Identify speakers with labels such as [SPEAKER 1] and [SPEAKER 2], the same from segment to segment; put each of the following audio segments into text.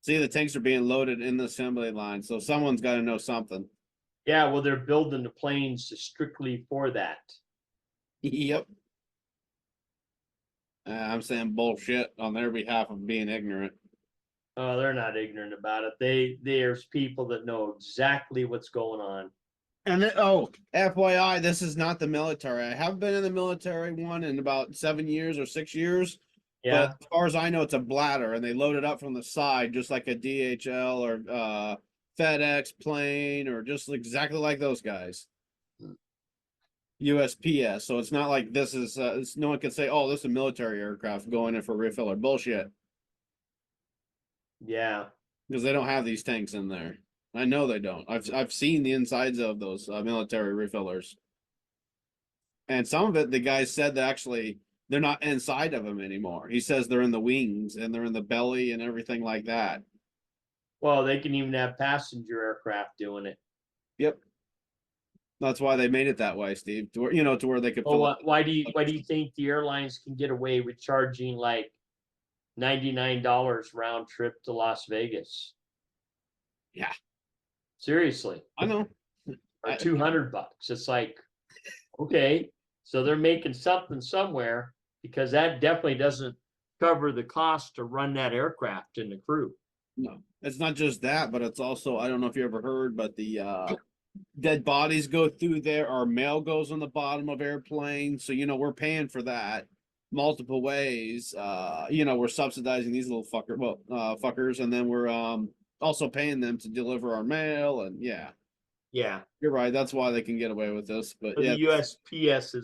[SPEAKER 1] See, the tanks are being loaded in the assembly line, so someone's got to know something.
[SPEAKER 2] Yeah, well, they're building the planes strictly for that.
[SPEAKER 1] Yep. I'm saying bullshit on their behalf of being ignorant.
[SPEAKER 2] Oh, they're not ignorant about it. There's people that know exactly what's going on.
[SPEAKER 1] And then, oh, FYI, this is not the military. I have been in the military one in about 7 years or 6 years. But
[SPEAKER 2] Yeah.
[SPEAKER 1] as far as I know, it's a bladder, and they load it up from the side, just like a DHL or FedEx plane, or just exactly like those guys. USPS. So it's not like this is. No one can say, "Oh, this is a military aircraft going in for refill," or bullshit,
[SPEAKER 2] Yeah.
[SPEAKER 1] because they don't have these tanks in there. I know they don't. I've seen the insides of those military refillers, and some of it the guy said that actually they're not inside of them anymore. He says they're in the wings and they're in the belly and everything like that.
[SPEAKER 2] Well, they can even have passenger aircraft doing it.
[SPEAKER 1] Yep. That's why they made it that way, Steve. To where, to where they could
[SPEAKER 2] Well,
[SPEAKER 1] fill it.
[SPEAKER 2] why do you think the airlines can get away with charging like $99 round trip to Las Vegas?
[SPEAKER 1] Yeah,
[SPEAKER 2] Seriously.
[SPEAKER 1] I know.
[SPEAKER 2] Or $200. It's like, okay, so they're making something somewhere, because that definitely doesn't cover the cost to run that aircraft and the crew.
[SPEAKER 1] No, it's not just that, but it's also, I don't know if you ever heard, but the dead bodies go through there. Our mail goes on the bottom of airplanes, so we're paying for that multiple ways. We're subsidizing these little fuckers, and then we're also paying them to deliver our mail, and yeah,
[SPEAKER 2] Yeah.
[SPEAKER 1] you're right. That's why they can get away with this. But
[SPEAKER 2] But
[SPEAKER 1] yeah,
[SPEAKER 2] the USPS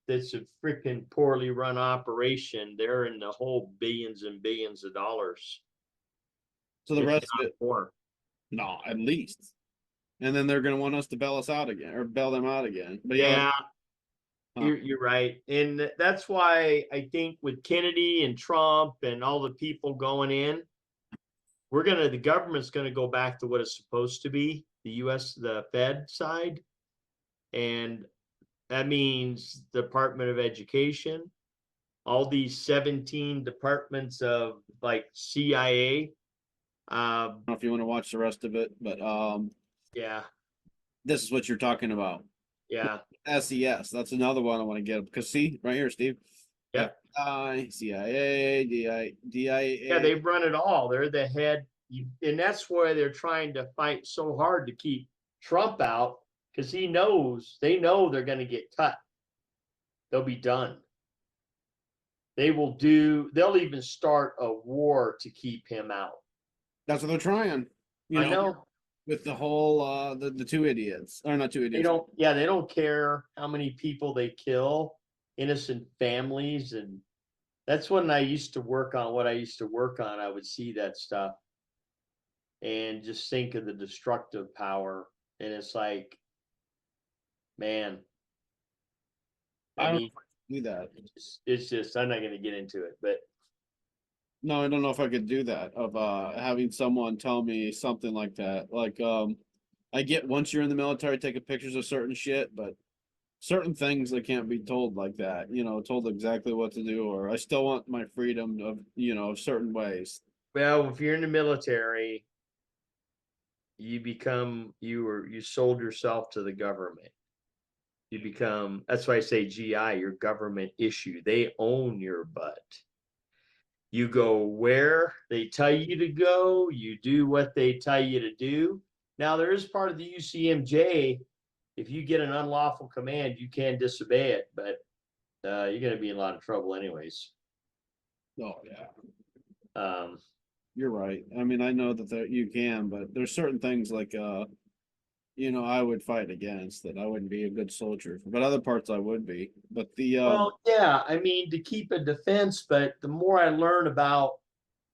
[SPEAKER 2] it's a freaking poorly run operation. They're in the whole billions and billions of dollars.
[SPEAKER 1] so the
[SPEAKER 2] If
[SPEAKER 1] rest of
[SPEAKER 2] not
[SPEAKER 1] it,
[SPEAKER 2] more.
[SPEAKER 1] no, at least. And then they're going to want us to bail us out again, or bail them out again. But yeah,
[SPEAKER 2] Yeah, you're right. And that's why I think with Kennedy and Trump and all the people going in, the government's gonna go back to what it's supposed to be, the Fed side. And that means Department of Education, all these 17 departments of like CIA.
[SPEAKER 1] I don't know if you want to watch the rest of it, but
[SPEAKER 2] Yeah,
[SPEAKER 1] this is what you're talking about.
[SPEAKER 2] yeah,
[SPEAKER 1] SES. That's another one I want to get because see right here, Steve.
[SPEAKER 2] yep.
[SPEAKER 1] FBI, CIA, DIA.
[SPEAKER 2] Yeah, they've run it all. They're the head. And that's why they're trying to fight so hard to keep Trump out, because they know they're going to get cut. They'll be done. They'll even start a war to keep him out.
[SPEAKER 1] That's what they're trying.
[SPEAKER 2] I know.
[SPEAKER 1] With the whole the two idiots, or not two idiots.
[SPEAKER 2] They don't care how many people they kill, innocent families. And that's when I used to work on what I used to work on. I would see that stuff and just think of the destructive power. And it's like, man,
[SPEAKER 1] I
[SPEAKER 2] I
[SPEAKER 1] don't
[SPEAKER 2] mean,
[SPEAKER 1] do that.
[SPEAKER 2] it's just, I'm not going to get into it, but
[SPEAKER 1] No, I don't know if I could do that of having someone tell me something like that. Like I get once you're in the military taking pictures of certain shit, but certain things that can't be told like that, told exactly what to do, or I still want my freedom of certain ways.
[SPEAKER 2] well, if you're in the military, you sold yourself to the government. That's why I say GI, your government issue. They own your butt. You go where they tell you to go, you do what they tell you to do. Now, there is part of the UCMJ. If you get an unlawful command, you can disobey it, but you're going to be in a lot of trouble anyways.
[SPEAKER 1] Oh yeah,
[SPEAKER 2] Um,
[SPEAKER 1] you're right. I mean, I know that you can, but there's certain things like I would fight against that. I wouldn't be a good soldier, but other parts I would be. But the
[SPEAKER 2] well, yeah, I mean, to keep a defense, but the more I learn about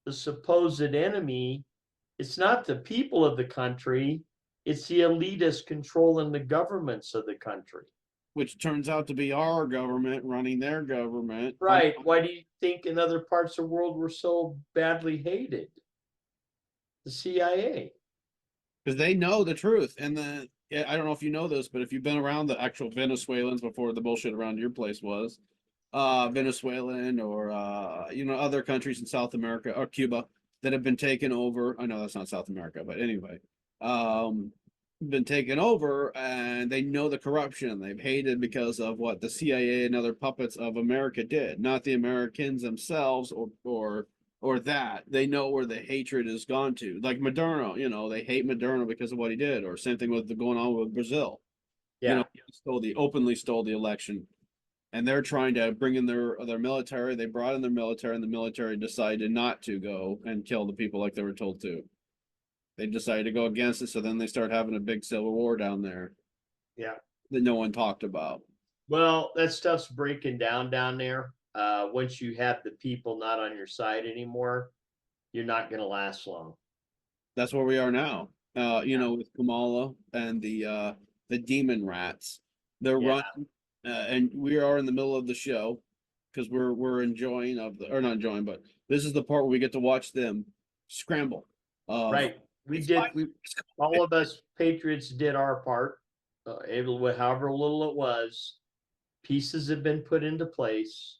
[SPEAKER 2] the supposed enemy, it's not the people of the country, it's the elitists controlling the governments of the country.
[SPEAKER 1] which turns out to be our government running their government.
[SPEAKER 2] Right. Why do you think in other parts of the world we're so badly hated? The CIA.
[SPEAKER 1] Because they know the truth. And I don't know if you know this, but if you've been around the actual Venezuelans before the bullshit around your place was, Venezuelan or other countries in South America or Cuba, that have been taken over. I know that's not South America, but anyway, been taken over, and they know the corruption. They've hated because of what the CIA and other puppets of America did, not the Americans themselves, or that. They know where the hatred has gone to. Like Maduro, they hate Maduro because of what he did, or same thing with the going on with Brazil.
[SPEAKER 2] Yeah.
[SPEAKER 1] He openly stole the election, and they're trying to bring in their military. They brought in their military, and the military decided not to go and kill the people like they were told to. They decided to go against it, so then they start having a big civil war down there
[SPEAKER 2] Yeah.
[SPEAKER 1] that no one talked about.
[SPEAKER 2] Well, that stuff's breaking down there. Once you have the people not on your side anymore, you're not going to last long.
[SPEAKER 1] That's where we are now. With Kamala and the demon rats, they're running, and we are in the middle of the show because we're enjoying or not enjoying, but this is the part where we get to watch them scramble.
[SPEAKER 2] Right. All of us patriots did our part, however little it was. Pieces have been put into place,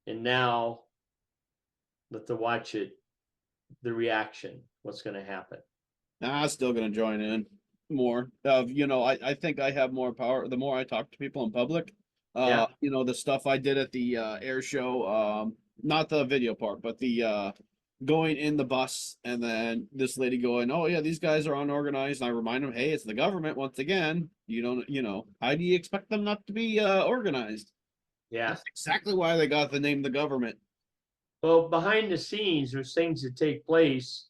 [SPEAKER 2] and now let the watch it, the reaction, what's going to happen.
[SPEAKER 1] I'm still going to join in more. I think I have more power the more I talk to people in public. The stuff I did at the air show, not the video part, but the going in the bus, and then this lady going, "Oh yeah, these guys are unorganized." And I remind them, "Hey, it's the government once again. You don't, how do you expect them not to be organized?"
[SPEAKER 2] Yeah.
[SPEAKER 1] That's exactly why they got the name the government.
[SPEAKER 2] Well, behind the scenes, there's things that take place.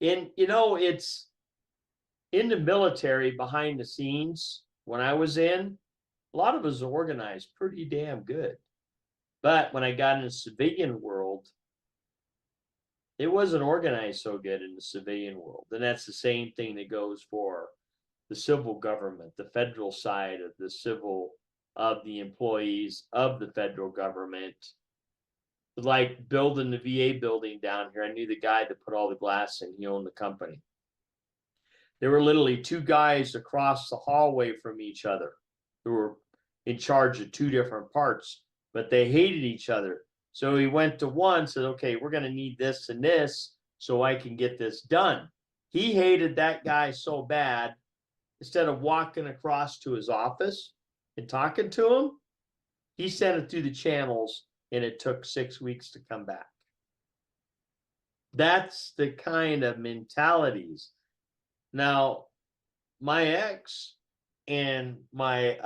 [SPEAKER 2] It's in the military behind the scenes. When I was in, a lot of us organized pretty damn good. But when I got in the civilian world, it wasn't organized so good in the civilian world. And that's the same thing that goes for the civil government, the federal side of the employees of the federal government. Like building the VA building down here, I knew the guy that put all the glass in. He owned the company. There were literally two guys across the hallway from each other who were in charge of two different parts, but they hated each other. So he went to one, said, "Okay, we're going to need this and this so I can get this done." He hated that guy so bad, instead of walking across to his office and talking to him, he sent it through the channels, and it took 6 weeks to come back. That's the kind of mentalities. Now, my ex and my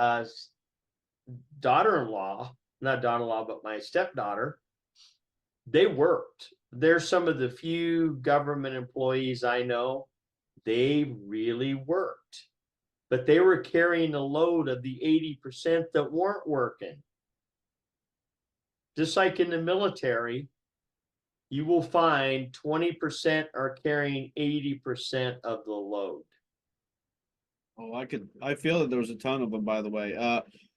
[SPEAKER 2] daughter-in-law, not daughter-in-law, but my stepdaughter, they worked. They're some of the few government employees I know. They really worked, but they were carrying the load of the 80% that weren't working. Just like in the military, you will find 20% are carrying 80% of the load.
[SPEAKER 1] Oh, I feel that there was a ton of them, by the way.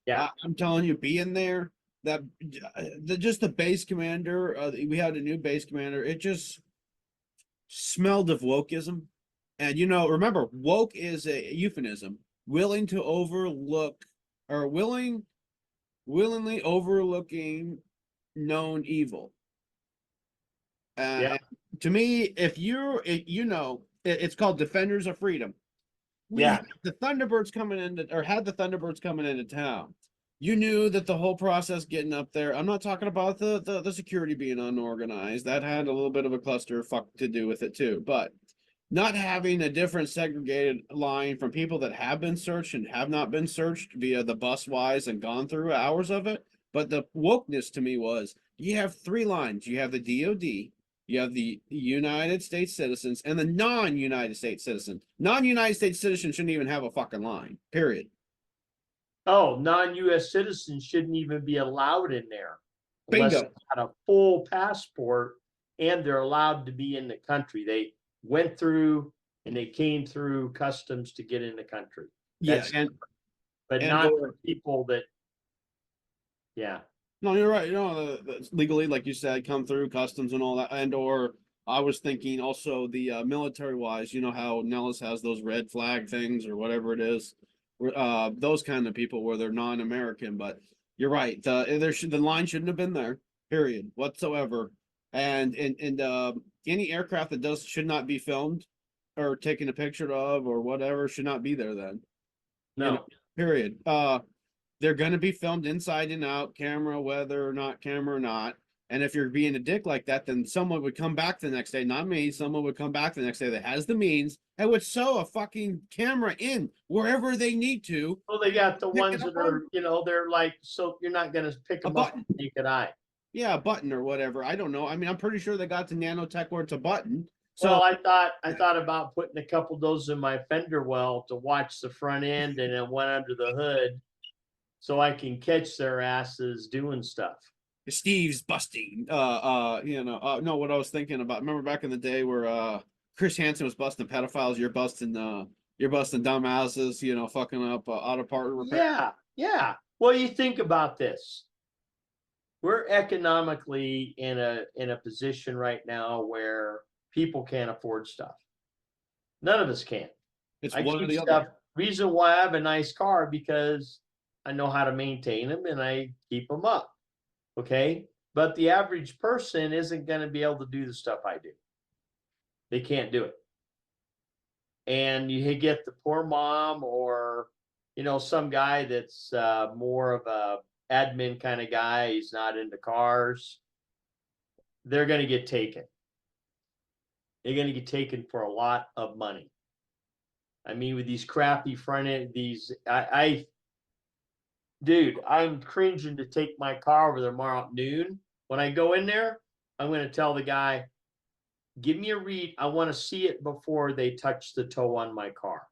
[SPEAKER 2] Yeah.
[SPEAKER 1] I'm telling you, being there, just the base commander, we had a new base commander. It just smelled of wokeism. And remember, woke is a euphemism, willing to overlook or willingly overlooking known evil. To me, if it's called Defenders of Freedom. Had the Thunderbirds coming into town. You knew that the whole process getting up there. I'm not talking about the security being unorganized. That had a little bit of a clusterfuck to do with it too. But not having a different segregated line from people that have been searched and have not been searched via the Buswise and gone through hours of it. But the wokeness to me was, you have three lines. You have the DOD, you have the United States citizens, and the non-United States citizen. Non-United States citizen shouldn't even have a fucking line, period.
[SPEAKER 2] Oh, non-US citizens shouldn't even be allowed in there. Unless
[SPEAKER 1] Bingo.
[SPEAKER 2] they had a full passport and they're allowed to be in the country. They went through and they came through customs to get in the country.
[SPEAKER 1] That's
[SPEAKER 2] but not for people that,
[SPEAKER 1] No, you're right. Legally, like you said, come through customs and all that. And or I was thinking also the military wise, how Nellis has those red flag things or whatever it is. Those kind of people where they're non-American. But you're right. The line shouldn't have been there, period, whatsoever. And any aircraft that does should not be filmed or taken a picture of or whatever should not be there then. You know,
[SPEAKER 2] No,
[SPEAKER 1] period. They're gonna be filmed inside and out, camera, whether or not camera or not. And if you're being a dick like that, then someone would come back the next day, not me. Someone would come back the next day that has the means and would sew a fucking camera in wherever they need to.
[SPEAKER 2] well, they got the
[SPEAKER 1] Pick it
[SPEAKER 2] ones
[SPEAKER 1] up
[SPEAKER 2] that
[SPEAKER 1] on
[SPEAKER 2] are, they're like, so you're not gonna pick
[SPEAKER 1] a
[SPEAKER 2] them up
[SPEAKER 1] button.
[SPEAKER 2] with the naked eye.
[SPEAKER 1] Yeah, a button or whatever. I don't know. I mean, I'm pretty sure they got to nanotech where it's a button. So
[SPEAKER 2] Well, I thought about putting a couple of those in my fender well to watch the front end and then one under the hood, so I can catch their asses doing stuff.
[SPEAKER 1] Steve's busting. No, what I was thinking about. Remember back in the day where Chris Hansen was busting pedophiles, you're busting dumbasses, fucking up auto part repair.
[SPEAKER 2] Yeah, yeah. Well, you think about this. We're economically in a position right now where people can't afford stuff. None of us can.
[SPEAKER 1] It's
[SPEAKER 2] I
[SPEAKER 1] one or
[SPEAKER 2] keep
[SPEAKER 1] the
[SPEAKER 2] stuff.
[SPEAKER 1] other.
[SPEAKER 2] Reason why I have a nice car, because I know how to maintain them and I keep them up. Okay. But the average person isn't going to be able to do the stuff I do. They can't do it. And you get the poor mom or, some guy that's more of a admin kind of guy. He's not into cars. They're going to get taken. They're going to get taken for a lot of money. I mean, with these crappy front end, dude, I'm cringing to take my car over there tomorrow at noon. When I go in there, I'm going to tell the guy, give me a read. I want to see it before they touch the toe on my car.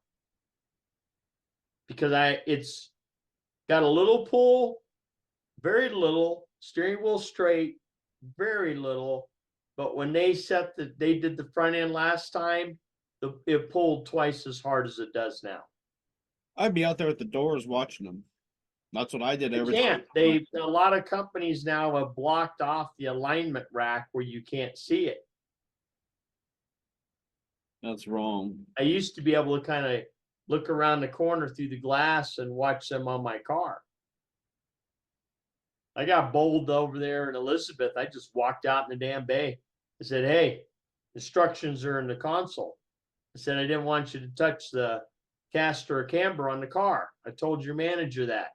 [SPEAKER 2] Because it's got a little pull, very little, steering wheel straight, very little. But when they did the front end last time, it pulled twice as hard as it does now.
[SPEAKER 1] I'd be out there at the doors watching them. That's what I did every
[SPEAKER 2] Can't.
[SPEAKER 1] time.
[SPEAKER 2] A lot of companies now have blocked off the alignment rack where you can't see it.
[SPEAKER 1] That's wrong.
[SPEAKER 2] I used to be able to kind of look around the corner through the glass and watch them on my car. I got bowled over there in Elizabeth. I just walked out in the damn bay. I said, hey, instructions are in the console. I said, I didn't want you to touch the caster or camber on the car. I told your manager that.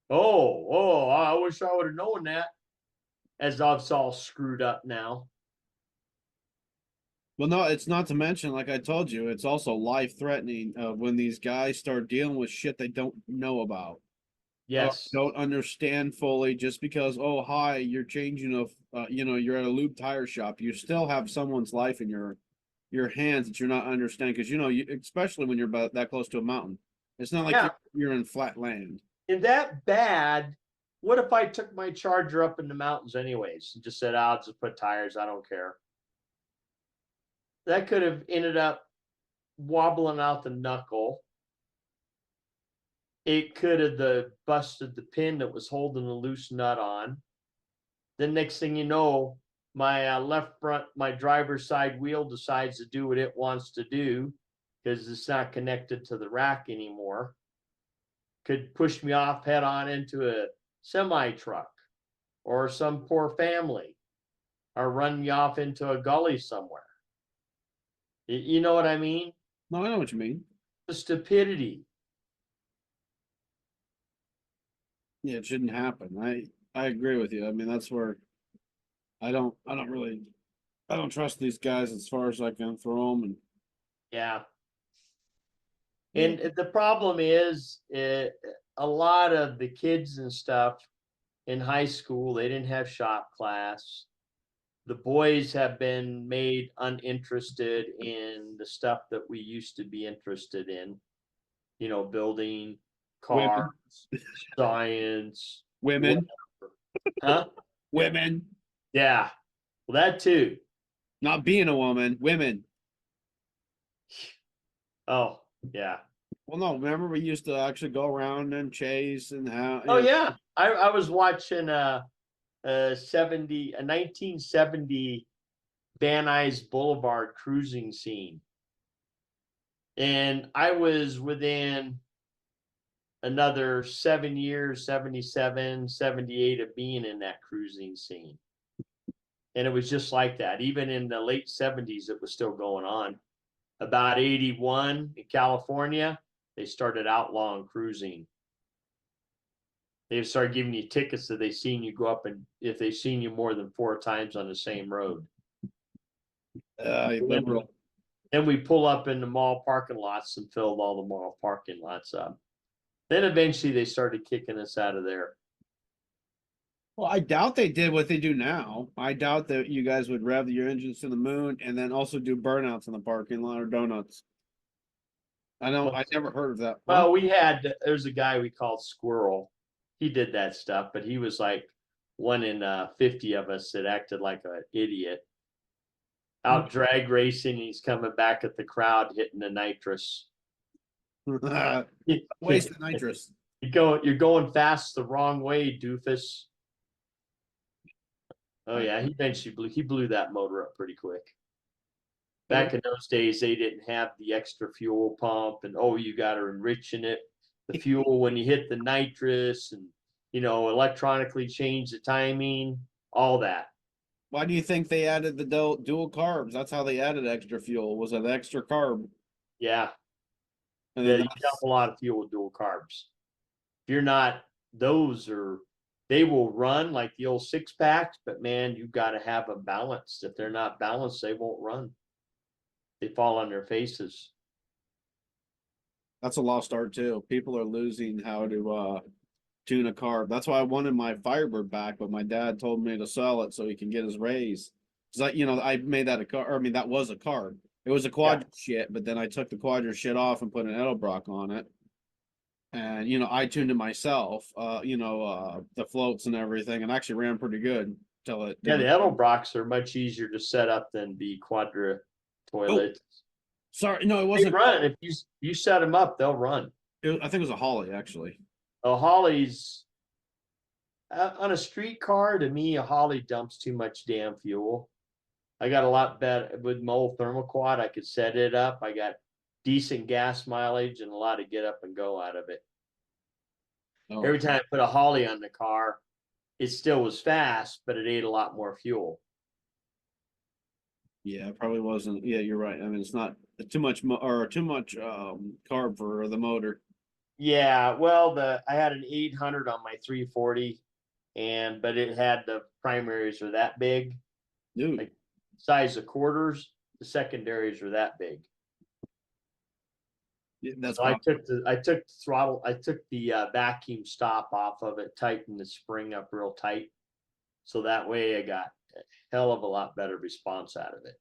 [SPEAKER 2] Oh, I wish I would have known that. As it's all screwed up now.
[SPEAKER 1] Well, no, it's not to mention, like I told you, it's also life threatening when these guys start dealing with shit they don't know about.
[SPEAKER 2] Yes.
[SPEAKER 1] Don't understand fully just because, oh, hi, you're changing you're at a lube tire shop. You still have someone's life in your hands that you're not understanding because, especially when you're about that close to a mountain. It's not like you're in flat land.
[SPEAKER 2] Is that bad? What if I took my Charger up in the mountains anyways and just said, I'll just put tires, I don't care. That could have ended up wobbling out the knuckle. It could have busted the pin that was holding the loose nut on. Then next thing you know, my left front, my driver's side wheel decides to do what it wants to do because it's not connected to the rack anymore. Could push me off head on into a semi truck or some poor family, or run me off into a gully somewhere. You know what I mean?
[SPEAKER 1] No, I know what you mean.
[SPEAKER 2] The stupidity.
[SPEAKER 1] Yeah, it shouldn't happen. I agree with you. I mean, that's where I don't trust these guys as far as I can throw them. And
[SPEAKER 2] Yeah. And the problem is, a lot of the kids and stuff in high school, they didn't have shop class. The boys have been made uninterested in the stuff that we used to be interested in, building, cars, science,
[SPEAKER 1] women,
[SPEAKER 2] huh?
[SPEAKER 1] women,
[SPEAKER 2] Yeah. Well, that too.
[SPEAKER 1] not being a woman, women.
[SPEAKER 2] Oh, yeah.
[SPEAKER 1] Well, no, remember we used to actually go around and chase and how.
[SPEAKER 2] Oh, yeah. I was watching a 1970 Van Nuys Boulevard cruising scene. And I was within another 7 years, 77, 78 of being in that cruising scene. And it was just like that. Even in the late 70s, it was still going on. About 81 in California, they started outlawing cruising. They started giving you tickets that they seen you go up, and if they seen you more than 4 times on the same road.
[SPEAKER 1] Liberal.
[SPEAKER 2] Then we pull up in the mall parking lots and filled all the mall parking lots up. Then eventually they started kicking us out of there.
[SPEAKER 1] Well, I doubt they did what they do now. I doubt that you guys would rev your engines to the moon and then also do burnouts in the parking lot or donuts. I know. I never heard of that.
[SPEAKER 2] Well, there's a guy we called Squirrel. He did that stuff, but he was like one in 50 of us that acted like an idiot. Out drag racing, he's coming back at the crowd hitting the nitrous.
[SPEAKER 1] Waste of nitrous.
[SPEAKER 2] You're going fast the wrong way, doofus. Oh yeah, he blew that motor up pretty quick. Back in those days, they didn't have the extra fuel pump, and you got to enrich in it. The fuel when you hit the nitrous, and electronically change the timing, all that.
[SPEAKER 1] Why do you think they added the dual carbs? That's how they added extra fuel. Was an extra carb.
[SPEAKER 2] Yeah,
[SPEAKER 1] And
[SPEAKER 2] yeah,
[SPEAKER 1] then
[SPEAKER 2] you dump a lot of fuel with dual carbs. If you're not, they will run like the old 6-packs, but man, you've got to have them balanced. If they're not balanced, they won't run. They fall on their faces.
[SPEAKER 1] that's a lost art too. People are losing how to tune a carb. That's why I wanted my Firebird back, but my dad told me to sell it so he can get his raise. Cause I made that a car. I mean, that was a carb. It was a Quadra shit, but then I took the Quadra shit off and put an Edelbrock on it. And I tuned it myself. The floats and everything, and actually ran pretty good until it.
[SPEAKER 2] Yeah, the Edelbrocks are much easier to set up than the Quadra toilets.
[SPEAKER 1] Sorry, no, it
[SPEAKER 2] They
[SPEAKER 1] wasn't.
[SPEAKER 2] run. If you set them up, they'll run.
[SPEAKER 1] I think it was a Holly actually.
[SPEAKER 2] A Holly's on a street car. To me, a Holly dumps too much damn fuel. I got a lot better with my old Thermoquad. I could set it up. I got decent gas mileage and a lot of get up and go out of it.
[SPEAKER 1] Oh.
[SPEAKER 2] Every time I put a Holly on the car, it still was fast, but it ate a lot more fuel.
[SPEAKER 1] Yeah, it probably wasn't. Yeah, you're right. I mean, it's not too much carb for the motor.
[SPEAKER 2] Yeah, well, I had an 800 on my 340, but it had the primaries are that big,
[SPEAKER 1] Dude,
[SPEAKER 2] like size of quarters. The secondaries are that big.
[SPEAKER 1] that's
[SPEAKER 2] So I took the throttle, I took the vacuum stop off of it, tightened the spring up real tight. So that way I got a hell of a lot better response out of it.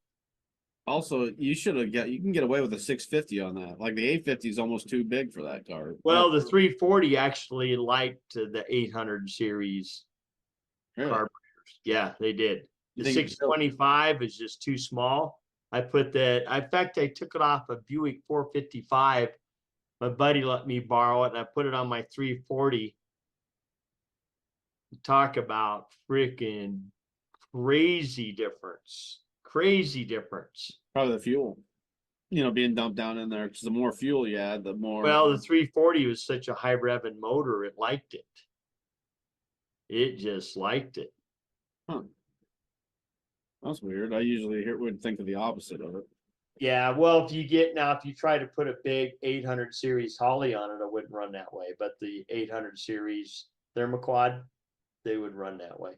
[SPEAKER 1] also you can get away with a 650 on that. Like the 850 is almost too big for that car.
[SPEAKER 2] Well, the 340 actually liked the 800 series
[SPEAKER 1] Really?
[SPEAKER 2] carburetors. Yeah, they did.
[SPEAKER 1] You
[SPEAKER 2] The
[SPEAKER 1] think
[SPEAKER 2] 625 is just too small. I put that, in fact, I took it off a Buick 455. My buddy let me borrow it and I put it on my 340. Talk about freaking crazy difference. Crazy difference.
[SPEAKER 1] probably the fuel, being dumped down in there. Because the more fuel you add, the more.
[SPEAKER 2] Well, the 340 was such a high revving motor, it liked it. It just liked it.
[SPEAKER 1] Huh. That's weird. I usually would think of the opposite of it.
[SPEAKER 2] Yeah, well, if you try to put a big 800 series Holly on it, it wouldn't run that way. But the 800 series Thermoquad, they would run that way.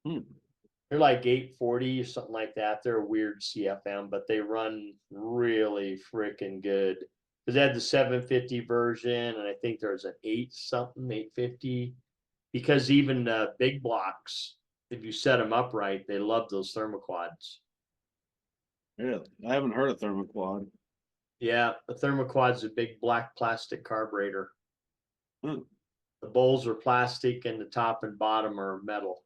[SPEAKER 2] They're like 840 or something like that. They're a weird CFM, but they run really freaking good. Because they had the 750 version, and I think there's an 850. Because even the big blocks, if you set them up right, they love those Thermoquads.
[SPEAKER 1] Really? I haven't heard of Thermoquad.
[SPEAKER 2] Yeah, the Thermoquad's a big black plastic carburetor.
[SPEAKER 1] Hmm.
[SPEAKER 2] The bowls are plastic and the top and bottom are metal.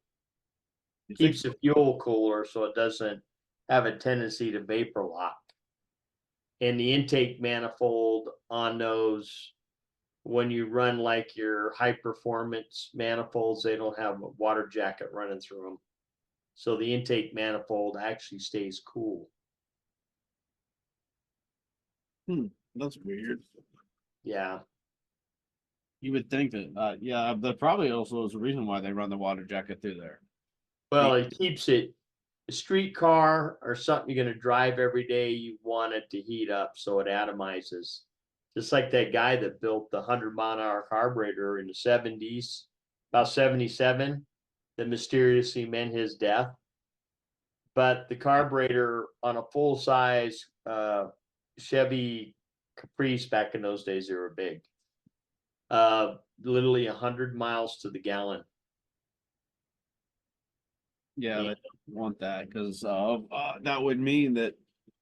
[SPEAKER 1] You
[SPEAKER 2] Keeps
[SPEAKER 1] think-
[SPEAKER 2] the fuel cooler so it doesn't have a tendency to vapor lock. And the intake manifold on those, when you run like your high performance manifolds, they don't have a water jacket running through them. So the intake manifold actually stays cool.
[SPEAKER 1] That's weird.
[SPEAKER 2] Yeah.
[SPEAKER 1] You would think that, that probably also is the reason why they run the water jacket through there.
[SPEAKER 2] Well, it keeps it A street car or something you're gonna drive every day, you want it to heat up so it atomizes. Just like that guy that built the 100-mile-an-hour carburetor in the 70s, about 77, that mysteriously meant his death. But the carburetor on a full size Chevy Caprice back in those days, they were big. Literally 100 miles to the gallon.
[SPEAKER 1] Yeah,
[SPEAKER 2] Yeah.
[SPEAKER 1] they don't want that because that would mean that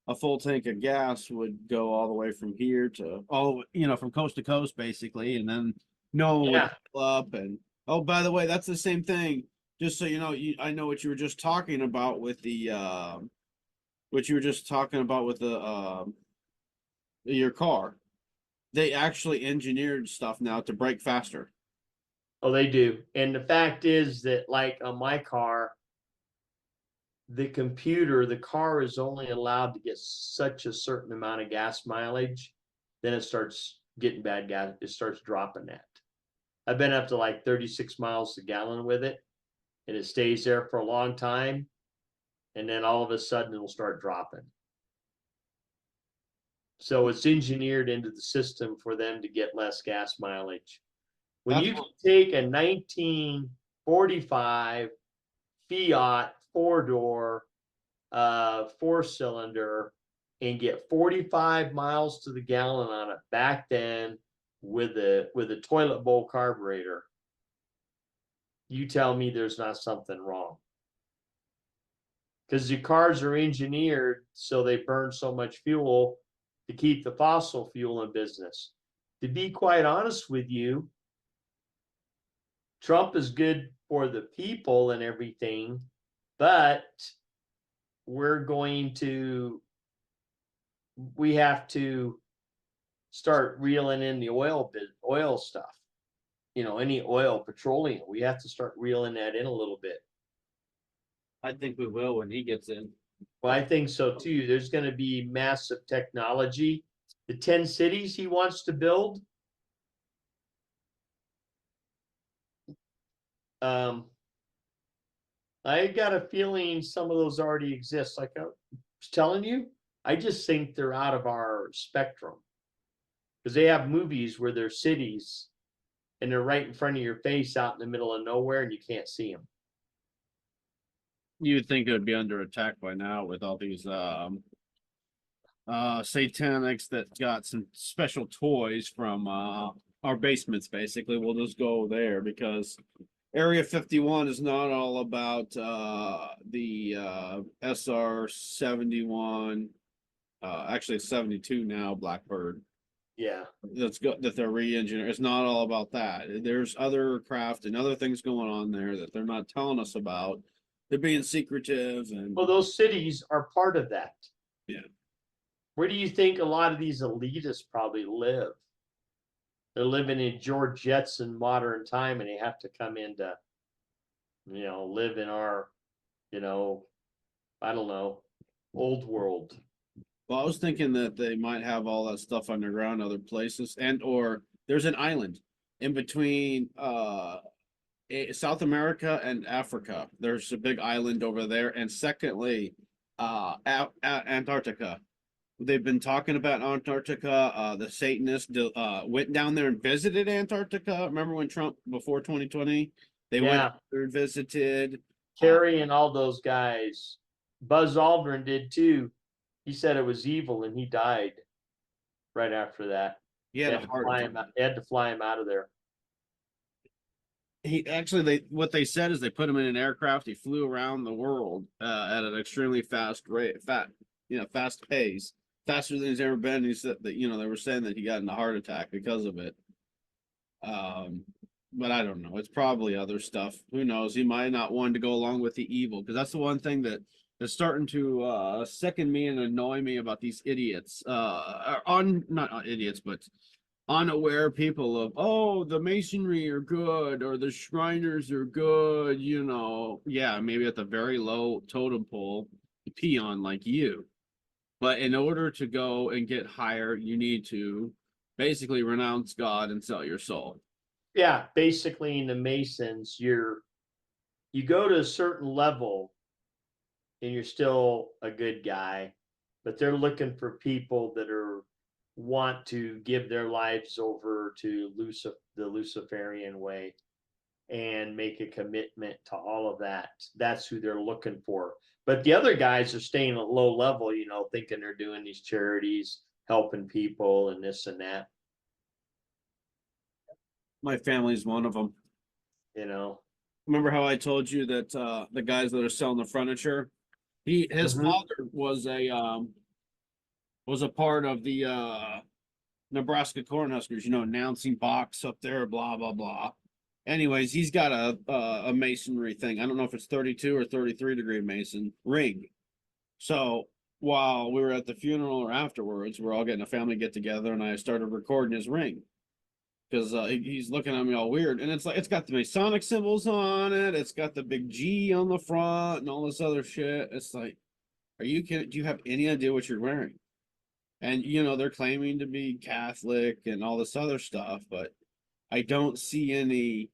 [SPEAKER 1] a full tank of gas would go all the way from here to all, from coast to coast basically, and then no one would
[SPEAKER 2] Yeah.
[SPEAKER 1] fill up. And oh, by the way, that's the same thing. Just so you know, I know what you were just talking about with the what you were just talking about with the your car. They actually engineered stuff now to brake faster.
[SPEAKER 2] Oh, they do. And the fact is that, like on my car, the car is only allowed to get such a certain amount of gas mileage. Then it starts getting bad gas. It starts dropping that. I've been up to like 36 miles a gallon with it, and it stays there for a long time. And then all of a sudden it'll start dropping. So it's engineered into the system for them to get less gas mileage. When
[SPEAKER 1] That's
[SPEAKER 2] you can take a 1945 Fiat 4-door, 4-cylinder and get 45 miles to the gallon on it back then with a toilet bowl carburetor, you tell me there's not something wrong. Because the cars are engineered so they burn so much fuel to keep the fossil fuel in business. To be quite honest with you, Trump is good for the people and everything, but we have to start reeling in the oil stuff. Any oil, petroleum, we have to start reeling that in a little bit.
[SPEAKER 1] I think we will when he gets in.
[SPEAKER 2] Well, I think so too. There's going to be massive technology. The 10 cities he wants to build. I got a feeling some of those already exist. Like I was telling you, I just think they're out of our spectrum because they have movies where they're cities and they're right in front of your face out in the middle of nowhere and you can't see them.
[SPEAKER 1] You would think it would be under attack by now with all these satanics that got some special toys from our basements. Basically, we'll just go there because Area 51 is not all about the SR-71. Actually, it's 72 now, Blackbird.
[SPEAKER 2] Yeah.
[SPEAKER 1] That's good that they're re-engineering. It's not all about that. There's other craft and other things going on there that they're not telling us about. They're being secretive and
[SPEAKER 2] Well, those cities are part of that.
[SPEAKER 1] Yeah.
[SPEAKER 2] Where do you think a lot of these elitists probably live? They're living in George Jetson modern time and they have to come into, live in our, I don't know, old world.
[SPEAKER 1] Well, I was thinking that they might have all that stuff underground other places or there's an island in between South America and Africa. There's a big island over there. And secondly, Antarctica. They've been talking about Antarctica. The Satanists went down there and visited Antarctica. Remember when Trump, before 2020, they went there and visited.
[SPEAKER 2] Kerry and all those guys. Buzz Aldrin did too. He said it was evil and he died right after that.
[SPEAKER 1] They had
[SPEAKER 2] to fly him out of there.
[SPEAKER 1] What they said is they put him in an aircraft. He flew around the world at an extremely fast pace, faster than he's ever been. He said that they were saying that he got in a heart attack because of it. But I don't know. It's probably other stuff. Who knows? He might not want to go along with the evil because that's the one thing that's starting to second me and annoy me about these idiots. Not idiots, but unaware people of the masonry are good or the Shriners are good. Yeah, maybe at the very low totem pole, peon like you. But in order to go and get higher, you need to basically renounce God and sell your soul.
[SPEAKER 2] Yeah, basically in the Masons, you go to a certain level and you're still a good guy, but they're looking for people that want to give their lives over to the Luciferian way and make a commitment to all of that. That's who they're looking for. But the other guys are staying at low level, thinking they're doing these charities, helping people and this and that,
[SPEAKER 1] My family's one of them.
[SPEAKER 2] you know.
[SPEAKER 1] Remember how I told you that the guys that are selling the furniture, his
[SPEAKER 2] Mhm.
[SPEAKER 1] father was a part of the Nebraska Cornhuskers, announcing box up there, blah blah blah. Anyways, he's got a masonry thing. I don't know if it's 32 or 33-degree mason ring. So while we were at the funeral or afterwards, we're all getting a family get together, and I started recording his ring because he's looking at me all weird, and it's like it's got the Masonic symbols on it. It's got the big G on the front and all this other shit. It's like, are you kidding? Do you have any idea what you're wearing? And they're claiming to be Catholic and all this other stuff, but I don't see any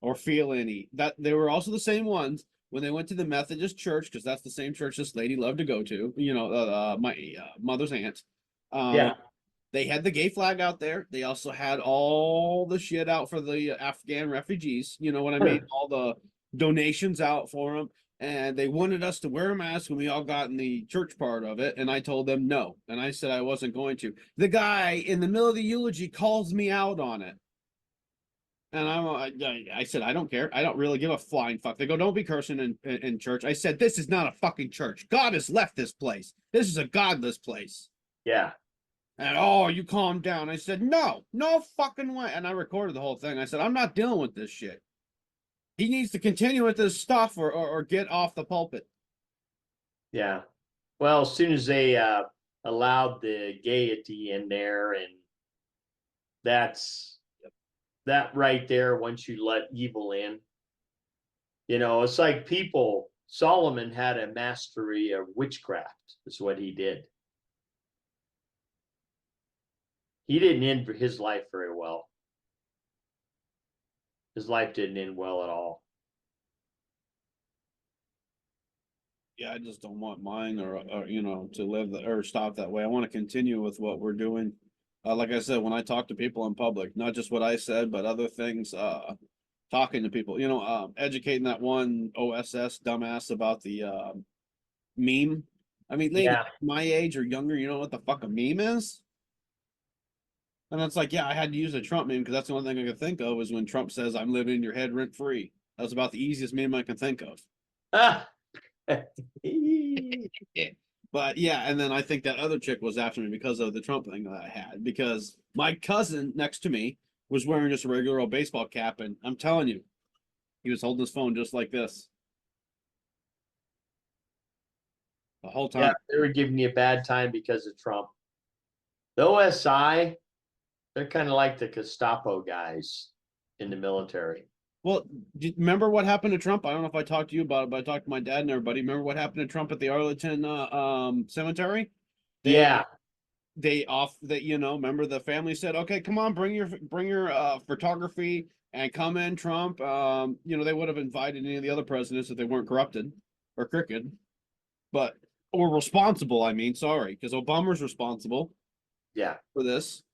[SPEAKER 1] or feel any. That they were also the same ones when they went to the Methodist church, because that's the same church this lady loved to go to. My mother's aunt.
[SPEAKER 2] Yeah.
[SPEAKER 1] They had the gay flag out there. They also had all the shit out for the Afghan refugees. You know what I mean? All the donations out for them. And they wanted us to wear a mask when we all got in the church part of it. And I told them no. And I said I wasn't going to. The guy in the middle of the eulogy calls me out on it. And I said, I don't care. I don't really give a flying fuck. They go, don't be cursing in church. I said, this is not a fucking church. God has left this place. This is a godless place.
[SPEAKER 2] Yeah.
[SPEAKER 1] And you calm down. I said, no fucking way. And I recorded the whole thing. I said, I'm not dealing with this shit. He needs to continue with this stuff or get off the pulpit.
[SPEAKER 2] Yeah. Well, as soon as they allowed the gaiety in there, and that right there, once you let evil in, it's like Solomon had a mastery of witchcraft, is what he did. He didn't end his life very well. His life didn't end well at all.
[SPEAKER 1] Yeah, I just don't want mine or to live or stop that way. I want to continue with what we're doing. Like I said, when I talk to people in public, not just what I said, but other things, talking to people, educating that one OSS dumbass about the meme. I mean, lady
[SPEAKER 2] Yeah.
[SPEAKER 1] my age or younger, you know what the fuck a meme is? And it's like, yeah, I had to use a Trump meme because that's the only thing I could think of is when Trump says, I'm living in your head rent free. That was about the easiest meme I can think of.
[SPEAKER 2] Ah.
[SPEAKER 1] But yeah, and then I think that other chick was after me because of the Trump thing that I had. Because my cousin next to me was wearing just a regular old baseball cap, and I'm telling you, he was holding his phone just like this the whole time.
[SPEAKER 2] Yeah, they were giving you a bad time because of Trump. The OSI, they're kind of like the Gestapo guys in the military.
[SPEAKER 1] Well, do you remember what happened to Trump? I don't know if I talked to you about it, but I talked to my dad and everybody. Remember what happened to Trump at the Arlington cemetery?
[SPEAKER 2] Yeah.
[SPEAKER 1] Remember the family said, okay, come on, bring your photography and come in, Trump. They would have invited any of the other presidents if they weren't corrupted or crooked, or responsible. I mean, sorry, because Obama's responsible
[SPEAKER 2] Yeah.
[SPEAKER 1] for this.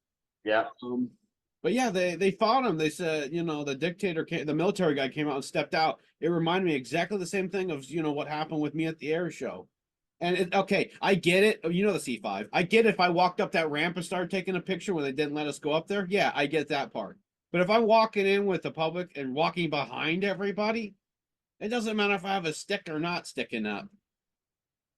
[SPEAKER 2] Yeah.
[SPEAKER 1] But yeah, they fought him. They said, the dictator the military guy came out and stepped out. It reminded me exactly the same thing of, what happened with me at the air show. And okay, I get it. The C5. I get if I walked up that ramp and started taking a picture when they didn't let us go up there. Yeah, I get that part. But if I'm walking in with the public and walking behind everybody, it doesn't matter if I have a stick or not sticking up.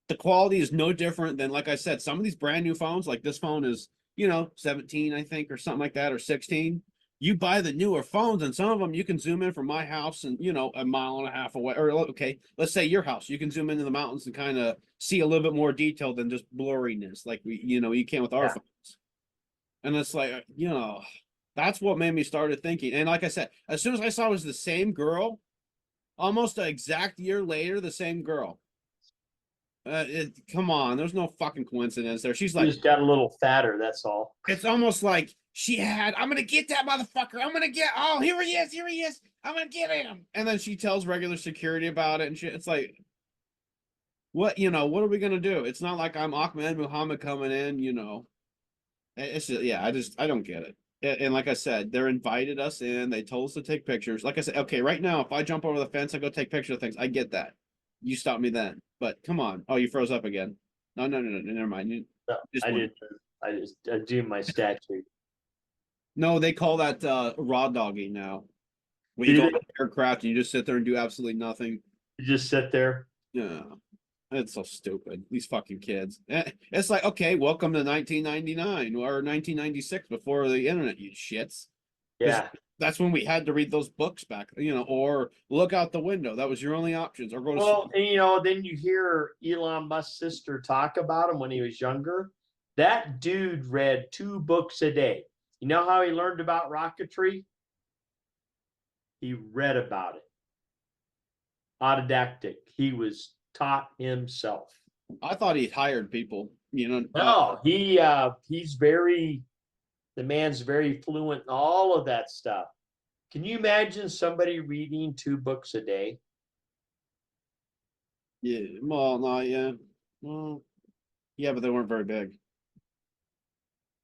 [SPEAKER 1] The quality is no different than, like I said, some of these brand new phones, like this phone is, 17, I think, or something like that, or 16. You buy the newer phones, and some of them you can zoom in from my house and, a mile and a half away. Or, okay, let's say your house. You can zoom into the mountains and kind of see a little bit more detail than just blurriness, like you can with our phones. And it's like, that's what made me started thinking. And like I said, as soon as I saw it was the same girl, almost an exact year later, the same girl. Come on, there's no fucking coincidence there. She's like,
[SPEAKER 2] just got a little fatter, that's all.
[SPEAKER 1] It's almost like I'm gonna get that motherfucker. Here he is. I'm gonna get him. And then she tells regular security about it and shit. It's like, what what are we gonna do? It's not like I'm Ahmed Muhammad coming in, It's just, yeah, I don't get it. And like I said, they're invited us in. They told us to take pictures. Like I said, okay, right now, if I jump over the fence, I go take pictures of things. I get that. You stop me then. But come on. Oh, you froze up again. No, no, no, no, never mind.
[SPEAKER 2] No,
[SPEAKER 1] Just
[SPEAKER 2] I
[SPEAKER 1] one.
[SPEAKER 2] did. I do my statue.
[SPEAKER 1] No, they call that raw dogging now. When you
[SPEAKER 2] Do
[SPEAKER 1] go on
[SPEAKER 2] they?
[SPEAKER 1] an aircraft and you just sit there and do absolutely nothing.
[SPEAKER 2] You just sit there.
[SPEAKER 1] Yeah. It's so stupid. These fucking kids. It's like, okay, welcome to 1999 or 1996 before the internet, you shits.
[SPEAKER 2] Yeah.
[SPEAKER 1] That's when we had to read those books back, or look out the window. That was your only options, or go to
[SPEAKER 2] Well,
[SPEAKER 1] sleep.
[SPEAKER 2] and then you hear Elon Musk's sister talk about him when he was younger. That dude read 2 books a day. You know how he learned about rocketry? He read about it. Autodactic. He was taught himself.
[SPEAKER 1] I thought he hired people,
[SPEAKER 2] No, he's very the man's very fluent in all of that stuff. Can you imagine somebody reading 2 books a day?
[SPEAKER 1] yeah, well, no, yeah. Well, yeah, but they weren't very big.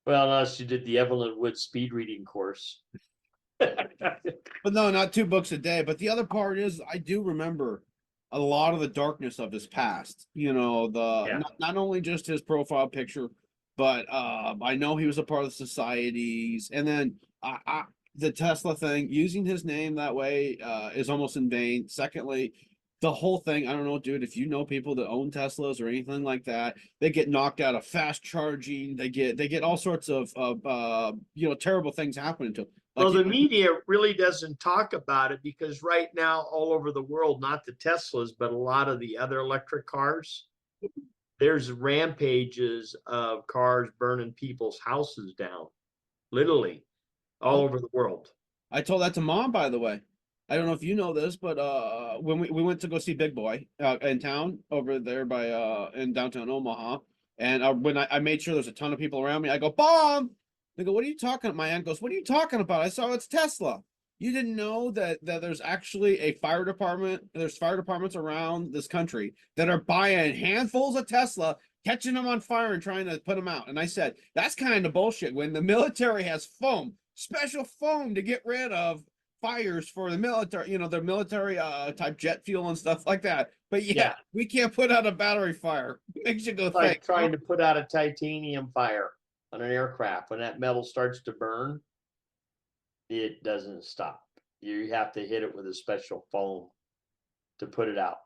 [SPEAKER 2] Well, unless you did the Evelyn Wood speed reading course.
[SPEAKER 1] But no, not 2 books a day. But the other part is, I do remember a lot of the darkness of his past.
[SPEAKER 2] Yeah.
[SPEAKER 1] Not only just his profile picture, but I know he was a part of the societies, and then the Tesla thing, using his name that way is almost in vain. Secondly, the whole thing, I don't know, dude. If you know people that own Teslas or anything like that, they get knocked out of fast charging. They get all sorts of terrible things happening to them.
[SPEAKER 2] Well,
[SPEAKER 1] Like
[SPEAKER 2] the media really doesn't talk about it because right now, all over the world, not the Teslas, but a lot of the other electric cars, there's rampages of cars burning people's houses down, literally all over the world.
[SPEAKER 1] I told that to mom, by the way. I don't know if you know this, but when we went to go see Big Boy in town over there by in downtown Omaha, and when I made sure there's a ton of people around me, I go, Mom! They go, what are you talking? My aunt goes, what are you talking about? I saw it's Tesla. You didn't know that there's actually a fire department. There's fire departments around this country that are buying handfuls of Tesla, catching them on fire and trying to put them out. And I said, that's kind of bullshit. When the military has foam, special foam to get rid of fires for the military, the military type jet fuel and stuff like that. But yeah, we can't put out a battery fire. Makes you go
[SPEAKER 2] It's like
[SPEAKER 1] think.
[SPEAKER 2] trying to put out a titanium fire on an aircraft. When that metal starts to burn, it doesn't stop. You have to hit it with a special foam to put it out.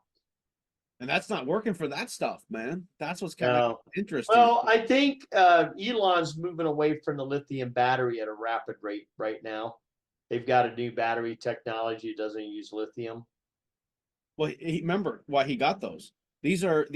[SPEAKER 1] And that's not working for that stuff, man. That's what's kind of interesting.
[SPEAKER 2] Well, I think Elon's moving away from the lithium battery at a rapid rate right now. They've got a new battery technology that doesn't use lithium.
[SPEAKER 1] Well, he remember why he got those. These are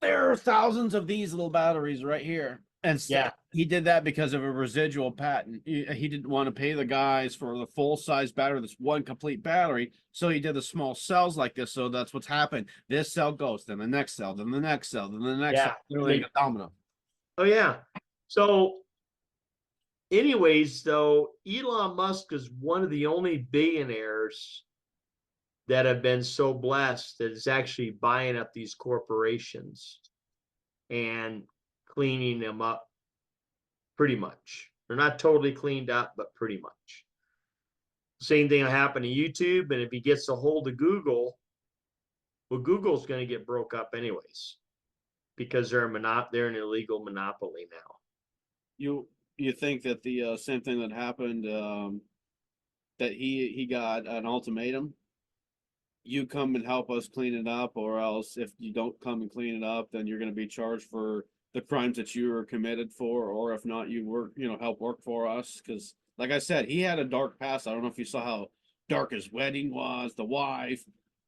[SPEAKER 1] there are thousands of these little batteries right here. And
[SPEAKER 2] Yeah.
[SPEAKER 1] he did that because of a residual patent. He didn't want to pay the guys for the full size battery, this one complete battery. So he did the small cells like this. So that's what's happened. This cell goes, then the next cell, then the next cell, then the next cell. Literally a domino.
[SPEAKER 2] Oh, yeah. So, anyways, though, Elon Musk is one of the only billionaires that have been so blessed that is actually buying up these corporations and cleaning them up pretty much. They're not totally cleaned up, but pretty much. Same thing will happen to YouTube. And if he gets a hold of Google, well, Google's going to get broke up anyways because they're an illegal monopoly now.
[SPEAKER 1] You think that the same thing that happened that he got an ultimatum? You come and help us clean it up, or else if you don't come and clean it up, then you're going to be charged for the crimes that you were committed for, or if not, you work, help work for us. Because, like I said, he had a dark past. I don't know if you saw how dark his wedding was, the wife.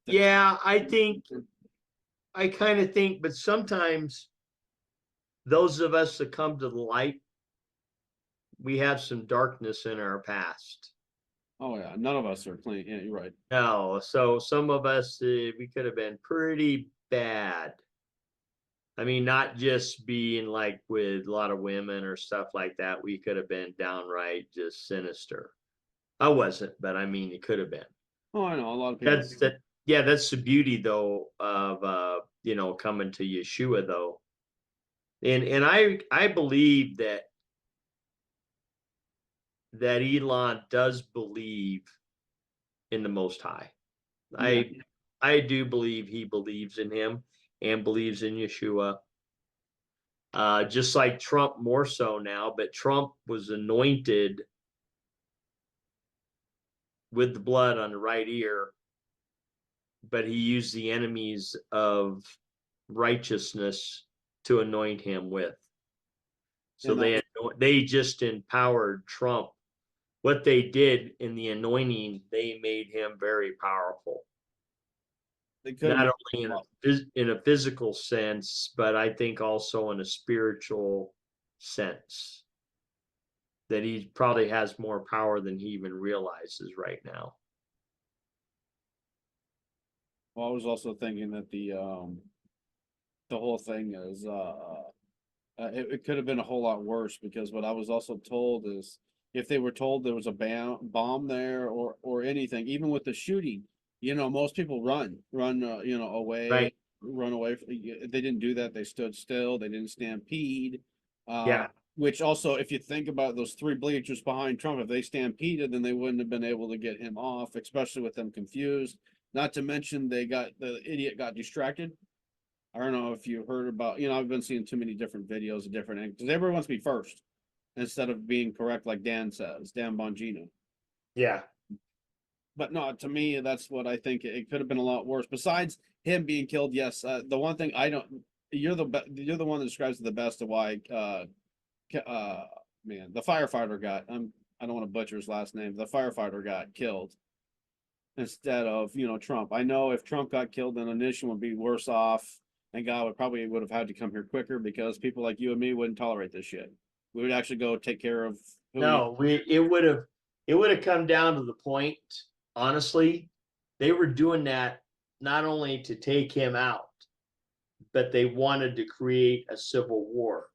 [SPEAKER 2] Yeah, I kind of think, but sometimes those of us that come to the light, we have some darkness in our past.
[SPEAKER 1] Oh yeah, none of us are clean. Yeah, you're right.
[SPEAKER 2] No, so some of us, we could have been pretty bad. I mean, not just being like with a lot of women or stuff like that. We could have been downright just sinister. I wasn't, but I mean, it could have been.
[SPEAKER 1] Oh, I know a lot of people.
[SPEAKER 2] Yeah, that's the beauty though of coming to Yeshua though. And I believe that Elon does believe in the Most High.
[SPEAKER 1] Yeah.
[SPEAKER 2] I do believe he believes in him and believes in Yeshua. Just like Trump more so now, but Trump was anointed with the blood on the right ear, but he used the enemies of righteousness to anoint him with. So
[SPEAKER 1] And
[SPEAKER 2] they just empowered Trump. What they did in the anointing, they made him very powerful.
[SPEAKER 1] they could have
[SPEAKER 2] Not
[SPEAKER 1] made
[SPEAKER 2] only in a physical sense, but I think also in a spiritual sense. That he probably has more power than he even realizes right now.
[SPEAKER 1] well, I was also thinking that the whole thing is it could have been a whole lot worse, because what I was also told is if they were told there was a bomb there or anything, even with the shooting, most people run away,
[SPEAKER 2] Right.
[SPEAKER 1] run away. They didn't do that. They stood still. They didn't stampede.
[SPEAKER 2] Yeah.
[SPEAKER 1] Which also, if you think about those three bleachers behind Trump, if they stampeded, then they wouldn't have been able to get him off, especially with them confused. Not to mention the idiot got distracted. I don't know if you heard about, I've been seeing too many different videos of different angles. Everyone wants to be first instead of being correct, like Dan says, Dan Bongino.
[SPEAKER 2] Yeah.
[SPEAKER 1] But no, to me, that's what I think. It could have been a lot worse. Besides him being killed, yes. The one thing I don't, you're the one that describes it the best of why, man, the firefighter got. I don't want to butcher his last name. The firefighter got killed instead of Trump. I know if Trump got killed, then the nation would be worse off, and God would have had to come here quicker, because people like you and me wouldn't tolerate this shit. We would actually go take care of who
[SPEAKER 2] No, it would have come down to the point, honestly, they were doing that not only to take him out, but they wanted to create a civil war.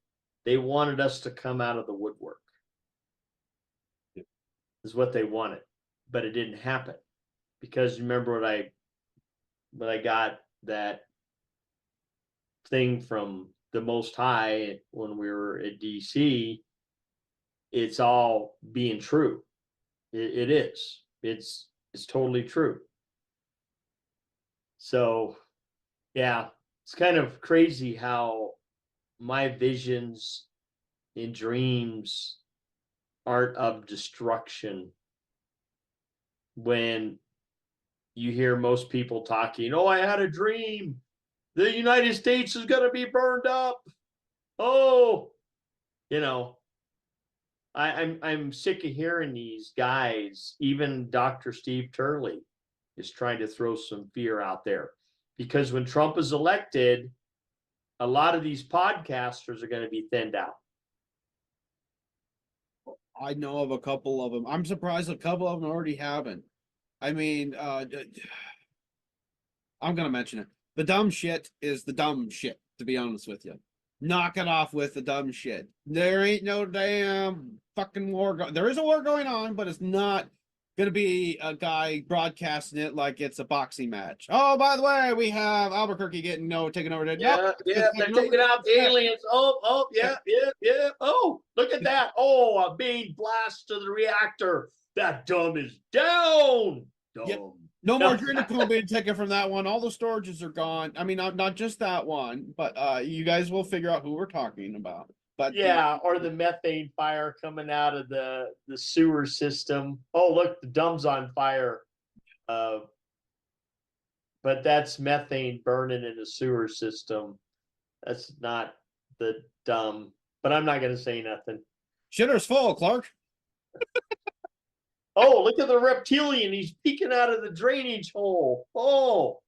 [SPEAKER 2] They wanted us to come out of the woodwork. Is what they wanted. But it didn't happen. Because remember when I got that thing from the Most High when we were at DC, it's all being true. It is. It's totally true. So yeah, it's kind of crazy how my visions and dreams aren't of destruction when you hear most people talking, oh, I had a dream. The United States is going to be burned up. Oh, you know, I'm sick of hearing these guys. Even Dr. Steve Turley is trying to throw some fear out there, because when Trump is elected, a lot of these podcasters are going to be thinned out.
[SPEAKER 1] I know of a couple of them. I'm surprised a couple of them already haven't. I mean, I'm gonna mention it. The dumb shit is the dumb shit, to be honest with you. Knock it off with the dumb shit. There ain't no damn fucking war. There is a war going on, but it's not gonna be a guy broadcasting it like it's a boxing match. Oh, by the way, we have Albuquerque getting taken over. Nope,
[SPEAKER 2] Yeah, they're taking out the aliens. Oh, yeah. Oh, look at that. Oh, a main blast to the reactor. That dumb is down. Dumb.
[SPEAKER 1] Yep. No more Adrenochrome being taken from that one. All the storages are gone. I mean, not just that one, but you guys will figure out who we're talking about. But
[SPEAKER 2] yeah, or the methane fire coming out of the sewer system. Oh, look, the dumb's on fire. But that's methane burning in the sewer system. That's not the dumb. But I'm not going to say nothing.
[SPEAKER 1] Shitter's full, Clark.
[SPEAKER 2] Oh, look at the reptilian. He's peeking out of the drainage hole. Oh,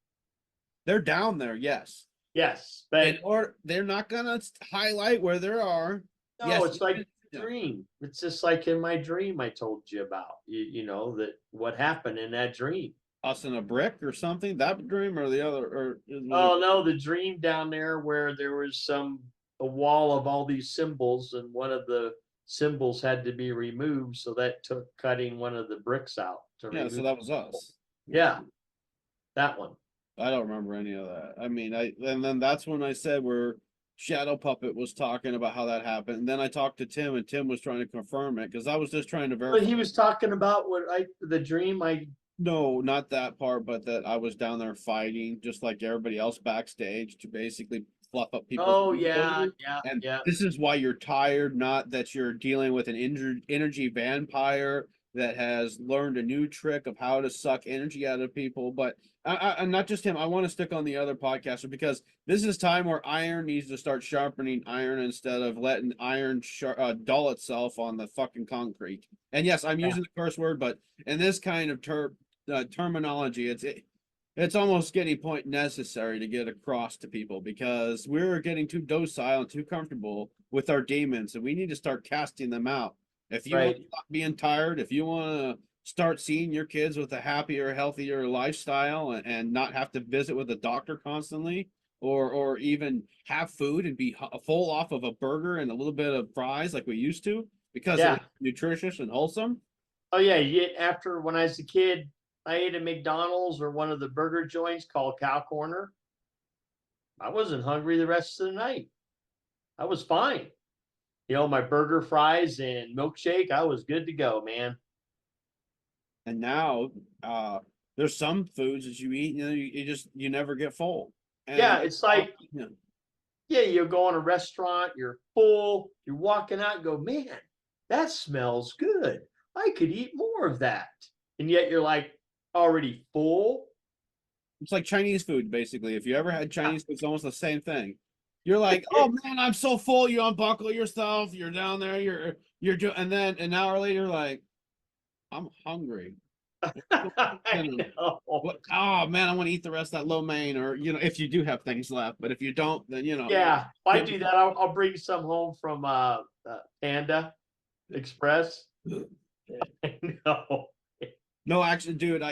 [SPEAKER 1] They're down there, yes.
[SPEAKER 2] yes, but
[SPEAKER 1] Or they're not gonna highlight where there are.
[SPEAKER 2] no,
[SPEAKER 1] Yes,
[SPEAKER 2] it's like a dream. It's just like in my dream I told you about. You know that what happened in that dream.
[SPEAKER 1] us in a brick or something. That dream or the other, or
[SPEAKER 2] Oh no, the dream down there where there was a wall of all these symbols, and one of the symbols had to be removed, so that took cutting one of the bricks out to
[SPEAKER 1] yeah.
[SPEAKER 2] remove.
[SPEAKER 1] So that was us.
[SPEAKER 2] Yeah, That one.
[SPEAKER 1] I don't remember any of that. I mean, and then that's when I said where Shadow Puppet was talking about how that happened. And then I talked to Tim, and Tim was trying to confirm it because I was just trying to
[SPEAKER 2] But
[SPEAKER 1] verify.
[SPEAKER 2] he was talking about the dream
[SPEAKER 1] No, not that part, but that I was down there fighting just like everybody else backstage to basically fluff up people's
[SPEAKER 2] oh yeah,
[SPEAKER 1] egos.
[SPEAKER 2] yeah,
[SPEAKER 1] And
[SPEAKER 2] yeah.
[SPEAKER 1] this is why you're tired, not that you're dealing with an injured energy vampire that has learned a new trick of how to suck energy out of people. But and not just him. I want to stick on the other podcaster because this is time where iron needs to start sharpening iron instead of letting iron dull itself on the fucking concrete. And yes, I'm
[SPEAKER 2] Yeah.
[SPEAKER 1] using the curse word, but in this kind of terminology, it's almost getting point necessary to get across to people because we're getting too docile and too comfortable with our demons, and we need to start casting them out. If you want
[SPEAKER 2] Right.
[SPEAKER 1] to stop being tired, if you want to start seeing your kids with a happier, healthier lifestyle, and not have to visit with a doctor constantly, or even have food and be full off of a burger and a little bit of fries like we used to because it was
[SPEAKER 2] Yeah.
[SPEAKER 1] nutritious and wholesome.
[SPEAKER 2] Oh yeah. After when I was a kid, I ate at McDonald's or one of the burger joints called Cow Corner. I wasn't hungry the rest of the night. I was fine. My burger, fries, and milkshake, I was good to go, man.
[SPEAKER 1] And now, there's some foods that you eat, you never get full.
[SPEAKER 2] Yeah,
[SPEAKER 1] And
[SPEAKER 2] it's like,
[SPEAKER 1] yeah,
[SPEAKER 2] yeah, you go in a restaurant, you're full, you're walking out and go, man, that smells good. I could eat more of that. And yet you're like already full.
[SPEAKER 1] it's like Chinese food, basically. If you ever had Chinese food, it's almost the same thing. You're like, oh man, I'm so full. You unbuckle yourself. You're down there. You're doing, and then an hour later, you're like, I'm hungry.
[SPEAKER 2] I know.
[SPEAKER 1] What? Oh man, I want to eat the rest of that lo mein, or if you do have things left. But if you don't, then
[SPEAKER 2] Yeah, if I do that, I'll bring some home from Panda Express. No,
[SPEAKER 1] no, actually, dude,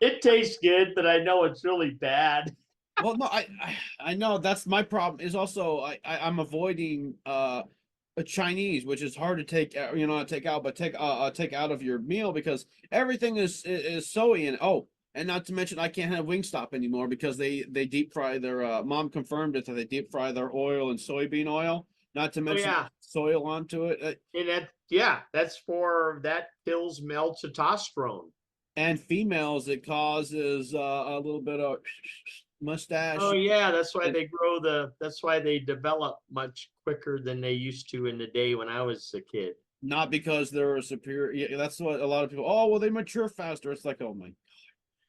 [SPEAKER 2] it tastes good, but I know it's really bad.
[SPEAKER 1] well, no, I know that's my problem. Is also I'm avoiding a Chinese, which is hard to take take out, but take out of your meal because everything is soy and and not to mention I can't have Wingstop anymore because they deep fry their mom confirmed it that they deep fry their oil and soybean oil. Not to
[SPEAKER 2] Oh
[SPEAKER 1] mention
[SPEAKER 2] yeah,
[SPEAKER 1] soil onto it.
[SPEAKER 2] and that kills male testosterone.
[SPEAKER 1] And females, it causes a little bit of mustache.
[SPEAKER 2] Oh yeah, that's why they develop much quicker than they used to in the day when I was a kid.
[SPEAKER 1] Not because they're a superior. Yeah, that's what a lot of people. Oh well, they mature faster. It's like, oh my.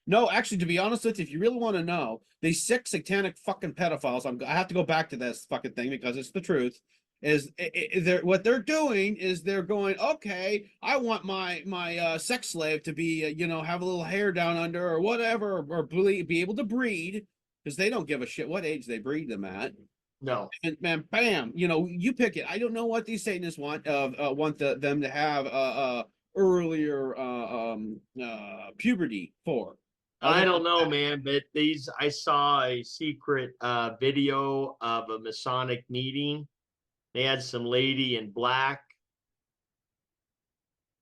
[SPEAKER 1] No, actually, to be honest with you, if you really want to know, these sick satanic fucking pedophiles. I have to go back to this fucking thing because it's the truth. They're what they're doing is they're going, okay, I want my sex slave to be have a little hair down under or whatever or be able to breed because they don't give a shit what age they breed them at.
[SPEAKER 2] No.
[SPEAKER 1] And man, bam, you pick it. I don't know what these Satanists want them to have earlier puberty for.
[SPEAKER 2] I don't know, man, but I saw a secret video of a Masonic meeting. They had some lady in black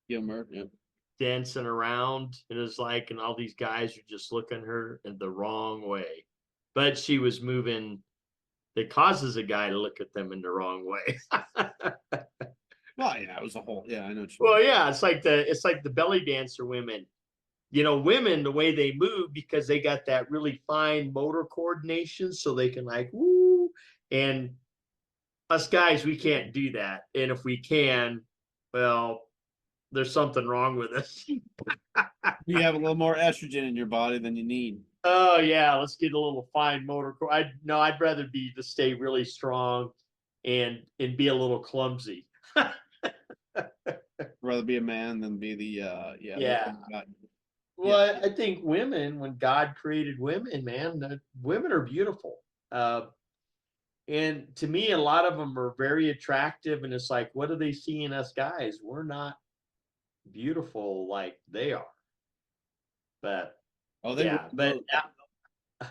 [SPEAKER 1] Gilmer, yeah.
[SPEAKER 2] dancing around. And it was like, and all these guys are just looking her in the wrong way. But she was moving that causes a guy to look at them in the wrong way.
[SPEAKER 1] Well, yeah, it was a whole. Yeah, I know.
[SPEAKER 2] Well, yeah, it's like the belly dancer women. Women, the way they move because they got that really fine motor coordination, so they can like woo. And us guys, we can't do that. And if we can, well, there's something wrong with us.
[SPEAKER 1] You have a little more estrogen in your body than you need.
[SPEAKER 2] Oh yeah, let's get a little fine motor. I'd rather be to stay really strong and be a little clumsy.
[SPEAKER 1] Rather be a man than be the
[SPEAKER 2] Yeah. Well, I think women, when God created women, man, women are beautiful. And to me, a lot of them are very attractive. And it's like, what do they see in us guys? We're not beautiful like they are. But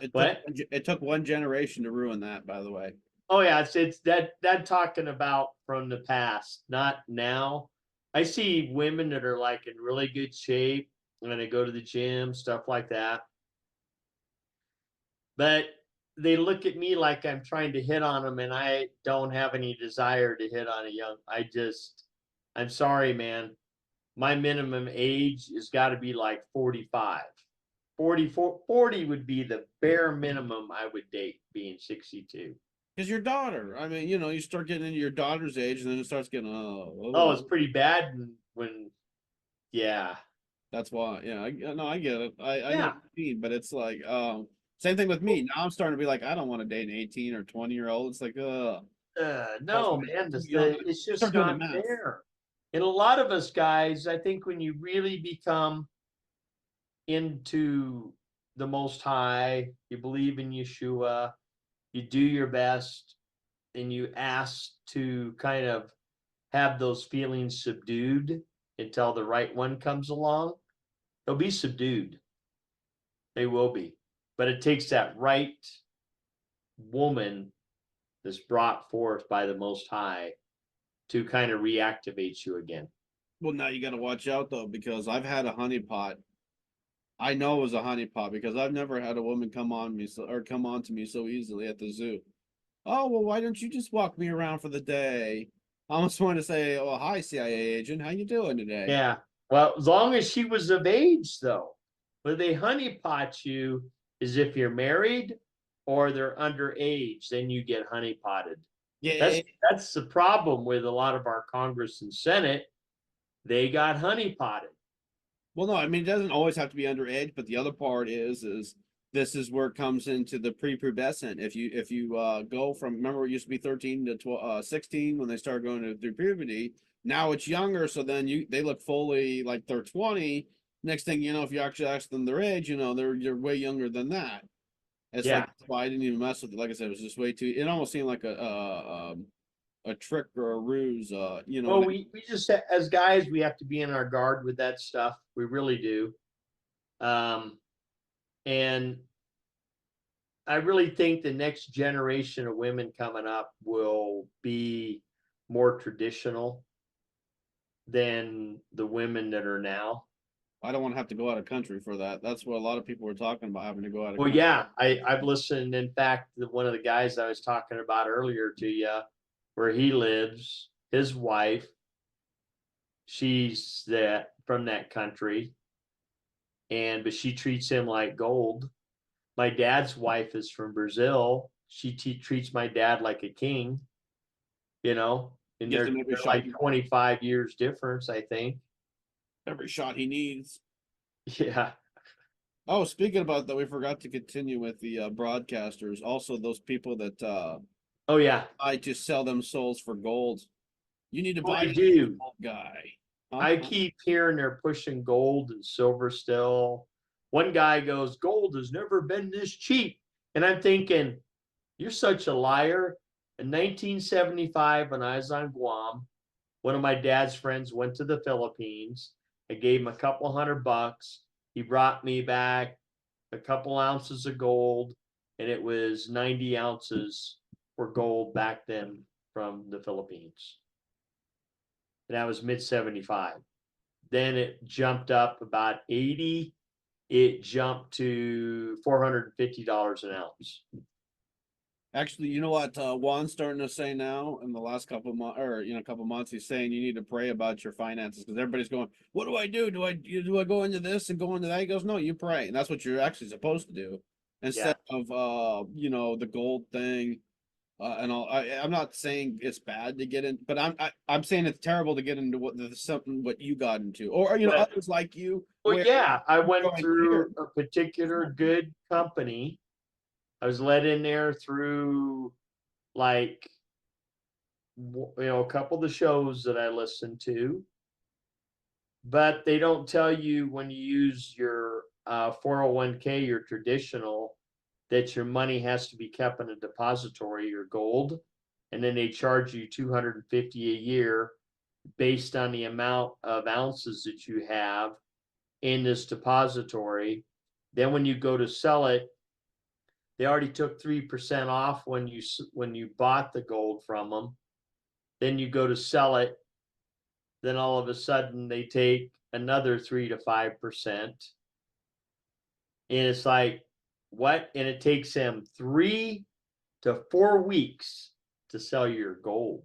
[SPEAKER 1] it took one generation to ruin that, by the way.
[SPEAKER 2] Oh yeah, it's that talking about from the past, not now. I see women that are like in really good shape and they go to the gym, stuff like that. but they look at me like I'm trying to hit on them, and I don't have any desire to hit on a young. I'm sorry, man. My minimum age has got to be like 45. 44, 40 would be the bare minimum I would date, being 62.
[SPEAKER 1] Because your daughter, I mean, you start getting into your daughter's age, and then it starts getting,
[SPEAKER 2] Oh, it's pretty bad when yeah.
[SPEAKER 1] that's why. Yeah, no, I get it. I know
[SPEAKER 2] Yeah.
[SPEAKER 1] what you mean, but it's like, same thing with me. Now I'm starting to be like, I don't want to date an 18 or 20-year-old. It's like, that's
[SPEAKER 2] No, man,
[SPEAKER 1] too young.
[SPEAKER 2] it's
[SPEAKER 1] Start
[SPEAKER 2] just
[SPEAKER 1] doing the
[SPEAKER 2] not
[SPEAKER 1] math.
[SPEAKER 2] fair. And a lot of us guys, I think when you really become into the Most High, you believe in Yeshua, you do your best, and you ask to kind of have those feelings subdued until the right one comes along, they'll be subdued. They will be. But it takes that right woman that's brought forth by the Most High to kind of reactivate you again.
[SPEAKER 1] Well, now you got to watch out though, because I've had a honeypot. I know it was a honeypot because I've never had a woman come on me or come on to me so easily at the zoo. Oh, well, why don't you just walk me around for the day? I almost want to say, oh, hi, CIA agent, how you doing today?
[SPEAKER 2] Yeah. Well, as long as she was of age, though, where they honeypot you is if you're married or they're underage, then you get honeypotted.
[SPEAKER 1] Yeah.
[SPEAKER 2] That's the problem with a lot of our Congress and Senate. They got honeypotted.
[SPEAKER 1] Well, no, I mean, it doesn't always have to be underage, but the other part is this is where it comes into the prepubescent. If you go from, remember it used to be 13 to 12, 16 when they started going through puberty. Now it's younger, so then they look fully like they're 20. Next thing you know, if you actually ask them their age, they're way younger than that. It's like
[SPEAKER 2] Yeah.
[SPEAKER 1] that's why I didn't even mess with it. Like I said, it was just way too. It almost seemed like a trick or a ruse.
[SPEAKER 2] Well, we just as guys, we have to be in our guard with that stuff. We really do. Um, and I really think the next generation of women coming up will be more traditional than the women that are now.
[SPEAKER 1] I don't want to have to go out of country for that. That's what a lot of people were talking about having to go out of
[SPEAKER 2] Well,
[SPEAKER 1] country.
[SPEAKER 2] yeah, I've listened. In fact, one of the guys I was talking about earlier to you, where he lives, his wife, she's that from that country, but she treats him like gold. My dad's wife is from Brazil. She treats my dad like a king, and
[SPEAKER 1] Gives
[SPEAKER 2] they're,
[SPEAKER 1] him every
[SPEAKER 2] they're
[SPEAKER 1] shot,
[SPEAKER 2] like 25 years difference, I think.
[SPEAKER 1] every shot he needs.
[SPEAKER 2] Yeah.
[SPEAKER 1] Oh, speaking about that, we forgot to continue with the broadcasters. Also, those people that
[SPEAKER 2] Oh, yeah.
[SPEAKER 1] buy to sell them souls for gold. You need to
[SPEAKER 2] Well,
[SPEAKER 1] buy
[SPEAKER 2] they
[SPEAKER 1] this
[SPEAKER 2] do.
[SPEAKER 1] gold guy.
[SPEAKER 2] I keep hearing they're pushing gold and silver still. One guy goes, "Gold has never been this cheap." And I'm thinking, you're such a liar. In 1975, when I was on Guam, one of my dad's friends went to the Philippines. I gave him a couple $100. He brought me back a couple ounces of gold, and it was 90 ounces for gold back then from the Philippines. And that was mid 75. Then it jumped up about 80. It jumped to $450 an ounce.
[SPEAKER 1] Actually, you know what Juan's starting to say now in the last couple of months, or couple of months, he's saying you need to pray about your finances because everybody's going, "What do I do? Do I go into this and go into that?" He goes, "No, you pray, and that's what you're actually supposed to do
[SPEAKER 2] Yeah.
[SPEAKER 1] instead of the gold thing." And all, I'm not saying it's bad to get in, but I'm saying it's terrible to get into what you got into, or
[SPEAKER 2] But,
[SPEAKER 1] others like you
[SPEAKER 2] well,
[SPEAKER 1] where
[SPEAKER 2] yeah, I
[SPEAKER 1] you're
[SPEAKER 2] went
[SPEAKER 1] going here.
[SPEAKER 2] through a particular good company. I was let in there through like, a couple of the shows that I listened to, but they don't tell you when you use your 401k, your traditional, that your money has to be kept in a depository, your gold, and then they charge you 250 a year based on the amount of ounces that you have in this depository. Then when you go to sell it, they already took 3% off when you bought the gold from them. Then you go to sell it, then all of a sudden they take another 3 to 5%. And it's like, What? And it takes them 3 to 4 weeks to sell your gold.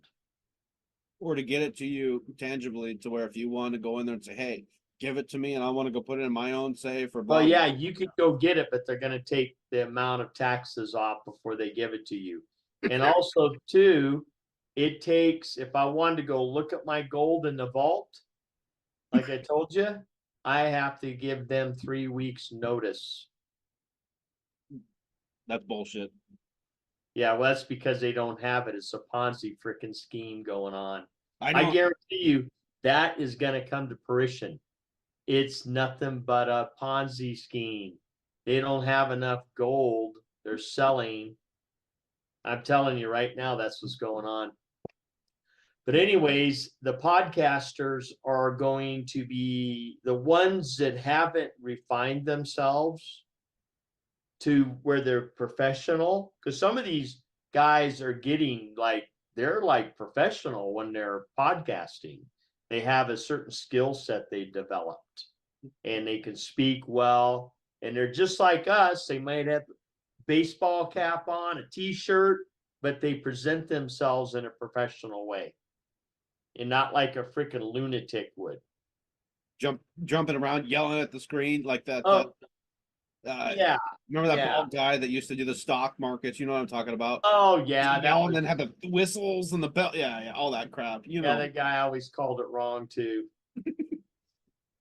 [SPEAKER 1] Or to get it to you tangibly to where if you want to go in there and say, hey, give it to me and I want to go put it in my own safe or blah,
[SPEAKER 2] Well,
[SPEAKER 1] blah,
[SPEAKER 2] yeah, you could go get it, but they're gonna take the amount of taxes off before they give it to you. And also too, it takes, if I wanted to go look at my gold in the vault, like I told you, I have to give them 3 weeks notice.
[SPEAKER 1] that's bullshit.
[SPEAKER 2] Yeah, well, that's because they don't have it. It's a Ponzi freaking scheme going on.
[SPEAKER 1] I
[SPEAKER 2] I
[SPEAKER 1] don't,
[SPEAKER 2] guarantee you that is gonna come to fruition. It's nothing but a Ponzi scheme. They don't have enough gold. They're selling. I'm telling you right now, that's what's going on. But anyways, the podcasters are going to be the ones that haven't refined themselves to where they're professional. Because some of these guys are getting like, they're like professional when they're podcasting. They have a certain skill set they developed and they can speak well. And they're just like us. They might have baseball cap on, a t-shirt, but they present themselves in a professional way and not like a freaking lunatic would.
[SPEAKER 1] jumping around, yelling at the screen like that.
[SPEAKER 2] Oh,
[SPEAKER 1] Uh,
[SPEAKER 2] yeah,
[SPEAKER 1] remember that
[SPEAKER 2] yeah.
[SPEAKER 1] bald guy that used to do the stock markets? You know what I'm talking about?
[SPEAKER 2] Oh, yeah, that
[SPEAKER 1] Yell and
[SPEAKER 2] was,
[SPEAKER 1] then have the whistles and the bell. Yeah, yeah, all that crap. You
[SPEAKER 2] yeah,
[SPEAKER 1] know,
[SPEAKER 2] that guy always called it wrong too.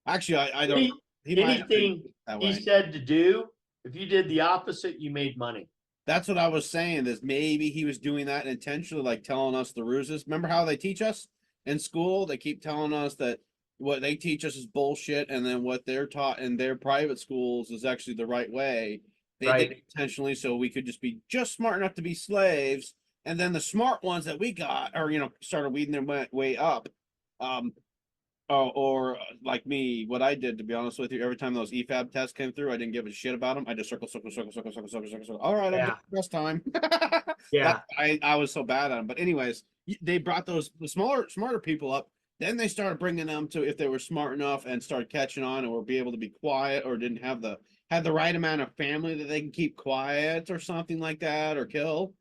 [SPEAKER 1] actually, I don't.
[SPEAKER 2] Any,
[SPEAKER 1] He might have been
[SPEAKER 2] anything
[SPEAKER 1] that
[SPEAKER 2] he
[SPEAKER 1] way.
[SPEAKER 2] said to do, if you did the opposite, you made money.
[SPEAKER 1] That's what I was saying. Is maybe he was doing that intentionally, like telling us the ruses. Remember how they teach us in school? They keep telling us that what they teach us is bullshit, and then what they're taught in their private schools is actually the right way. They did
[SPEAKER 2] Right.
[SPEAKER 1] it intentionally so we could just be just smart enough to be slaves, and then the smart ones that we got, or started weeding their way up. Um, or like me, what I did, to be honest with you, every time those EFAB tests came through, I didn't give a shit about them. I just circle, circle, circle, circle, circle, circle, circle, circle. All right, I'm
[SPEAKER 2] Yeah.
[SPEAKER 1] getting this time.
[SPEAKER 2] Yeah.
[SPEAKER 1] That I was so bad at them. But anyways, they brought the smarter people up. Then they started bringing them to if they were smart enough and started catching on or be able to be quiet or didn't have had the right amount of family that they can keep quiet or something like that or kill.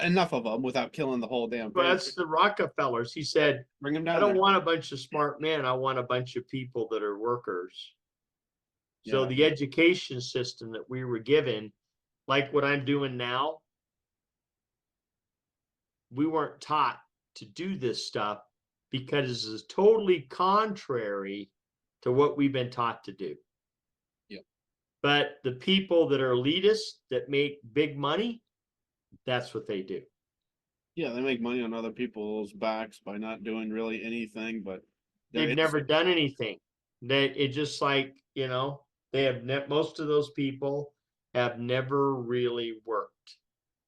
[SPEAKER 1] Enough of them without killing the whole damn
[SPEAKER 2] Well,
[SPEAKER 1] family.
[SPEAKER 2] that's the Rockefellers. He said,
[SPEAKER 1] Bring them
[SPEAKER 2] I
[SPEAKER 1] down
[SPEAKER 2] don't
[SPEAKER 1] there.
[SPEAKER 2] want a bunch of smart men. I want a bunch of people that are workers. So
[SPEAKER 1] Yeah.
[SPEAKER 2] the education system that we were given, like what I'm doing now, we weren't taught to do this stuff because it's totally contrary to what we've been taught to do.
[SPEAKER 1] Yep.
[SPEAKER 2] But the people that are elitists that make big money, that's what they do.
[SPEAKER 1] Yeah, they make money on other people's backs by not doing really anything, but
[SPEAKER 2] They've never done anything. That it just like, they have most of those people have never really worked.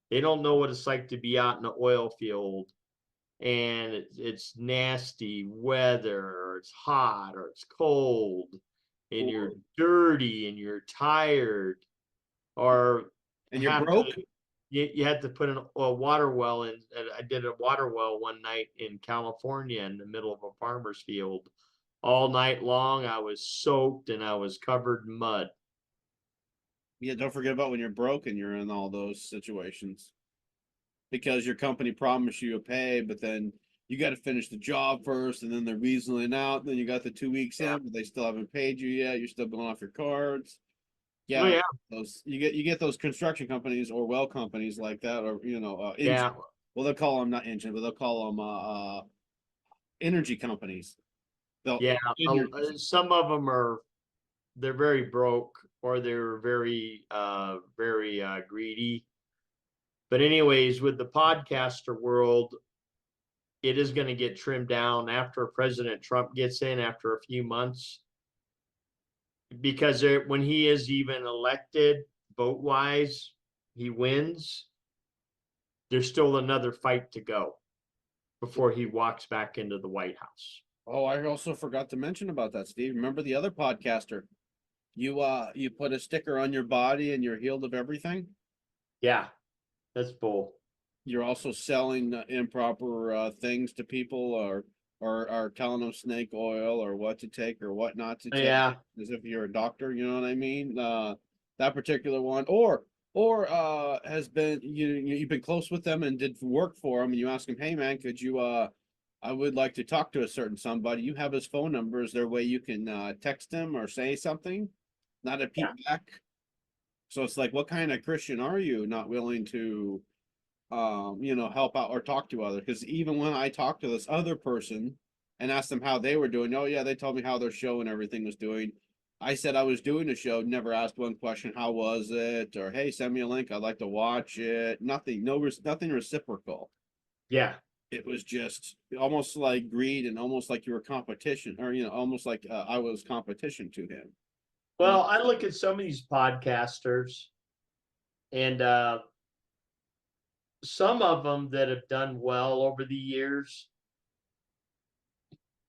[SPEAKER 2] They don't know what it's like to be out in the oil field and it's nasty weather, or it's hot, or it's cold, and you're dirty and you're tired, or
[SPEAKER 1] and you're
[SPEAKER 2] have
[SPEAKER 1] broke.
[SPEAKER 2] to, you had to put in a water well in. And I did a water well one night in California in the middle of a farmer's field. All night long, I was soaked and I was covered in mud.
[SPEAKER 1] Yeah, don't forget about when you're broke and you're in all those situations because your company promised you a pay, but then you got to finish the job first, and then they're weaseling out. And then you got the 2 weeks
[SPEAKER 2] Yeah.
[SPEAKER 1] in, but they still haven't paid you yet. You're still going off your cards.
[SPEAKER 2] Oh,
[SPEAKER 1] Yeah,
[SPEAKER 2] yeah.
[SPEAKER 1] those you get those construction companies or well companies like that, or
[SPEAKER 2] Yeah.
[SPEAKER 1] well, they'll call them not engine, but they'll call them energy companies. They'll
[SPEAKER 2] Yeah.
[SPEAKER 1] in
[SPEAKER 2] Some of them they're very broke, or they're very, very greedy. But anyways, with the podcaster world, it is going to get trimmed down after President Trump gets in after a few months. Because when he is even elected, vote wise, he wins. There's still another fight to go before he walks back into the White House.
[SPEAKER 1] Oh, I also forgot to mention about that, Steve. Remember the other podcaster? You put a sticker on your body and you're healed of everything.
[SPEAKER 2] Yeah, that's bull.
[SPEAKER 1] You're also selling improper things to people, or telling them snake oil or what to take or what not to take,
[SPEAKER 2] Yeah.
[SPEAKER 1] as if you're a doctor. You know what I mean? That particular one, or or has been you've been close with them and did work for them, and you ask them, hey man, could you I would like to talk to a certain somebody. You have his phone number. Is there a way you can text him or say something? Not a peep back. So it's like, what kind of Christian are you not willing to help out or talk to others? Because even when I talked to this other person and asked them how they were doing, oh yeah, they told me how their show and everything was doing. I said I was doing a show, never asked one question, how was it? Or hey, send me a link, I'd like to watch it. Nothing, nothing reciprocal.
[SPEAKER 2] Yeah.
[SPEAKER 1] It was just almost like greed and almost like you were competition, or almost like I was competition to him.
[SPEAKER 2] Well, I look at some of these podcasters and some of them that have done well over the years,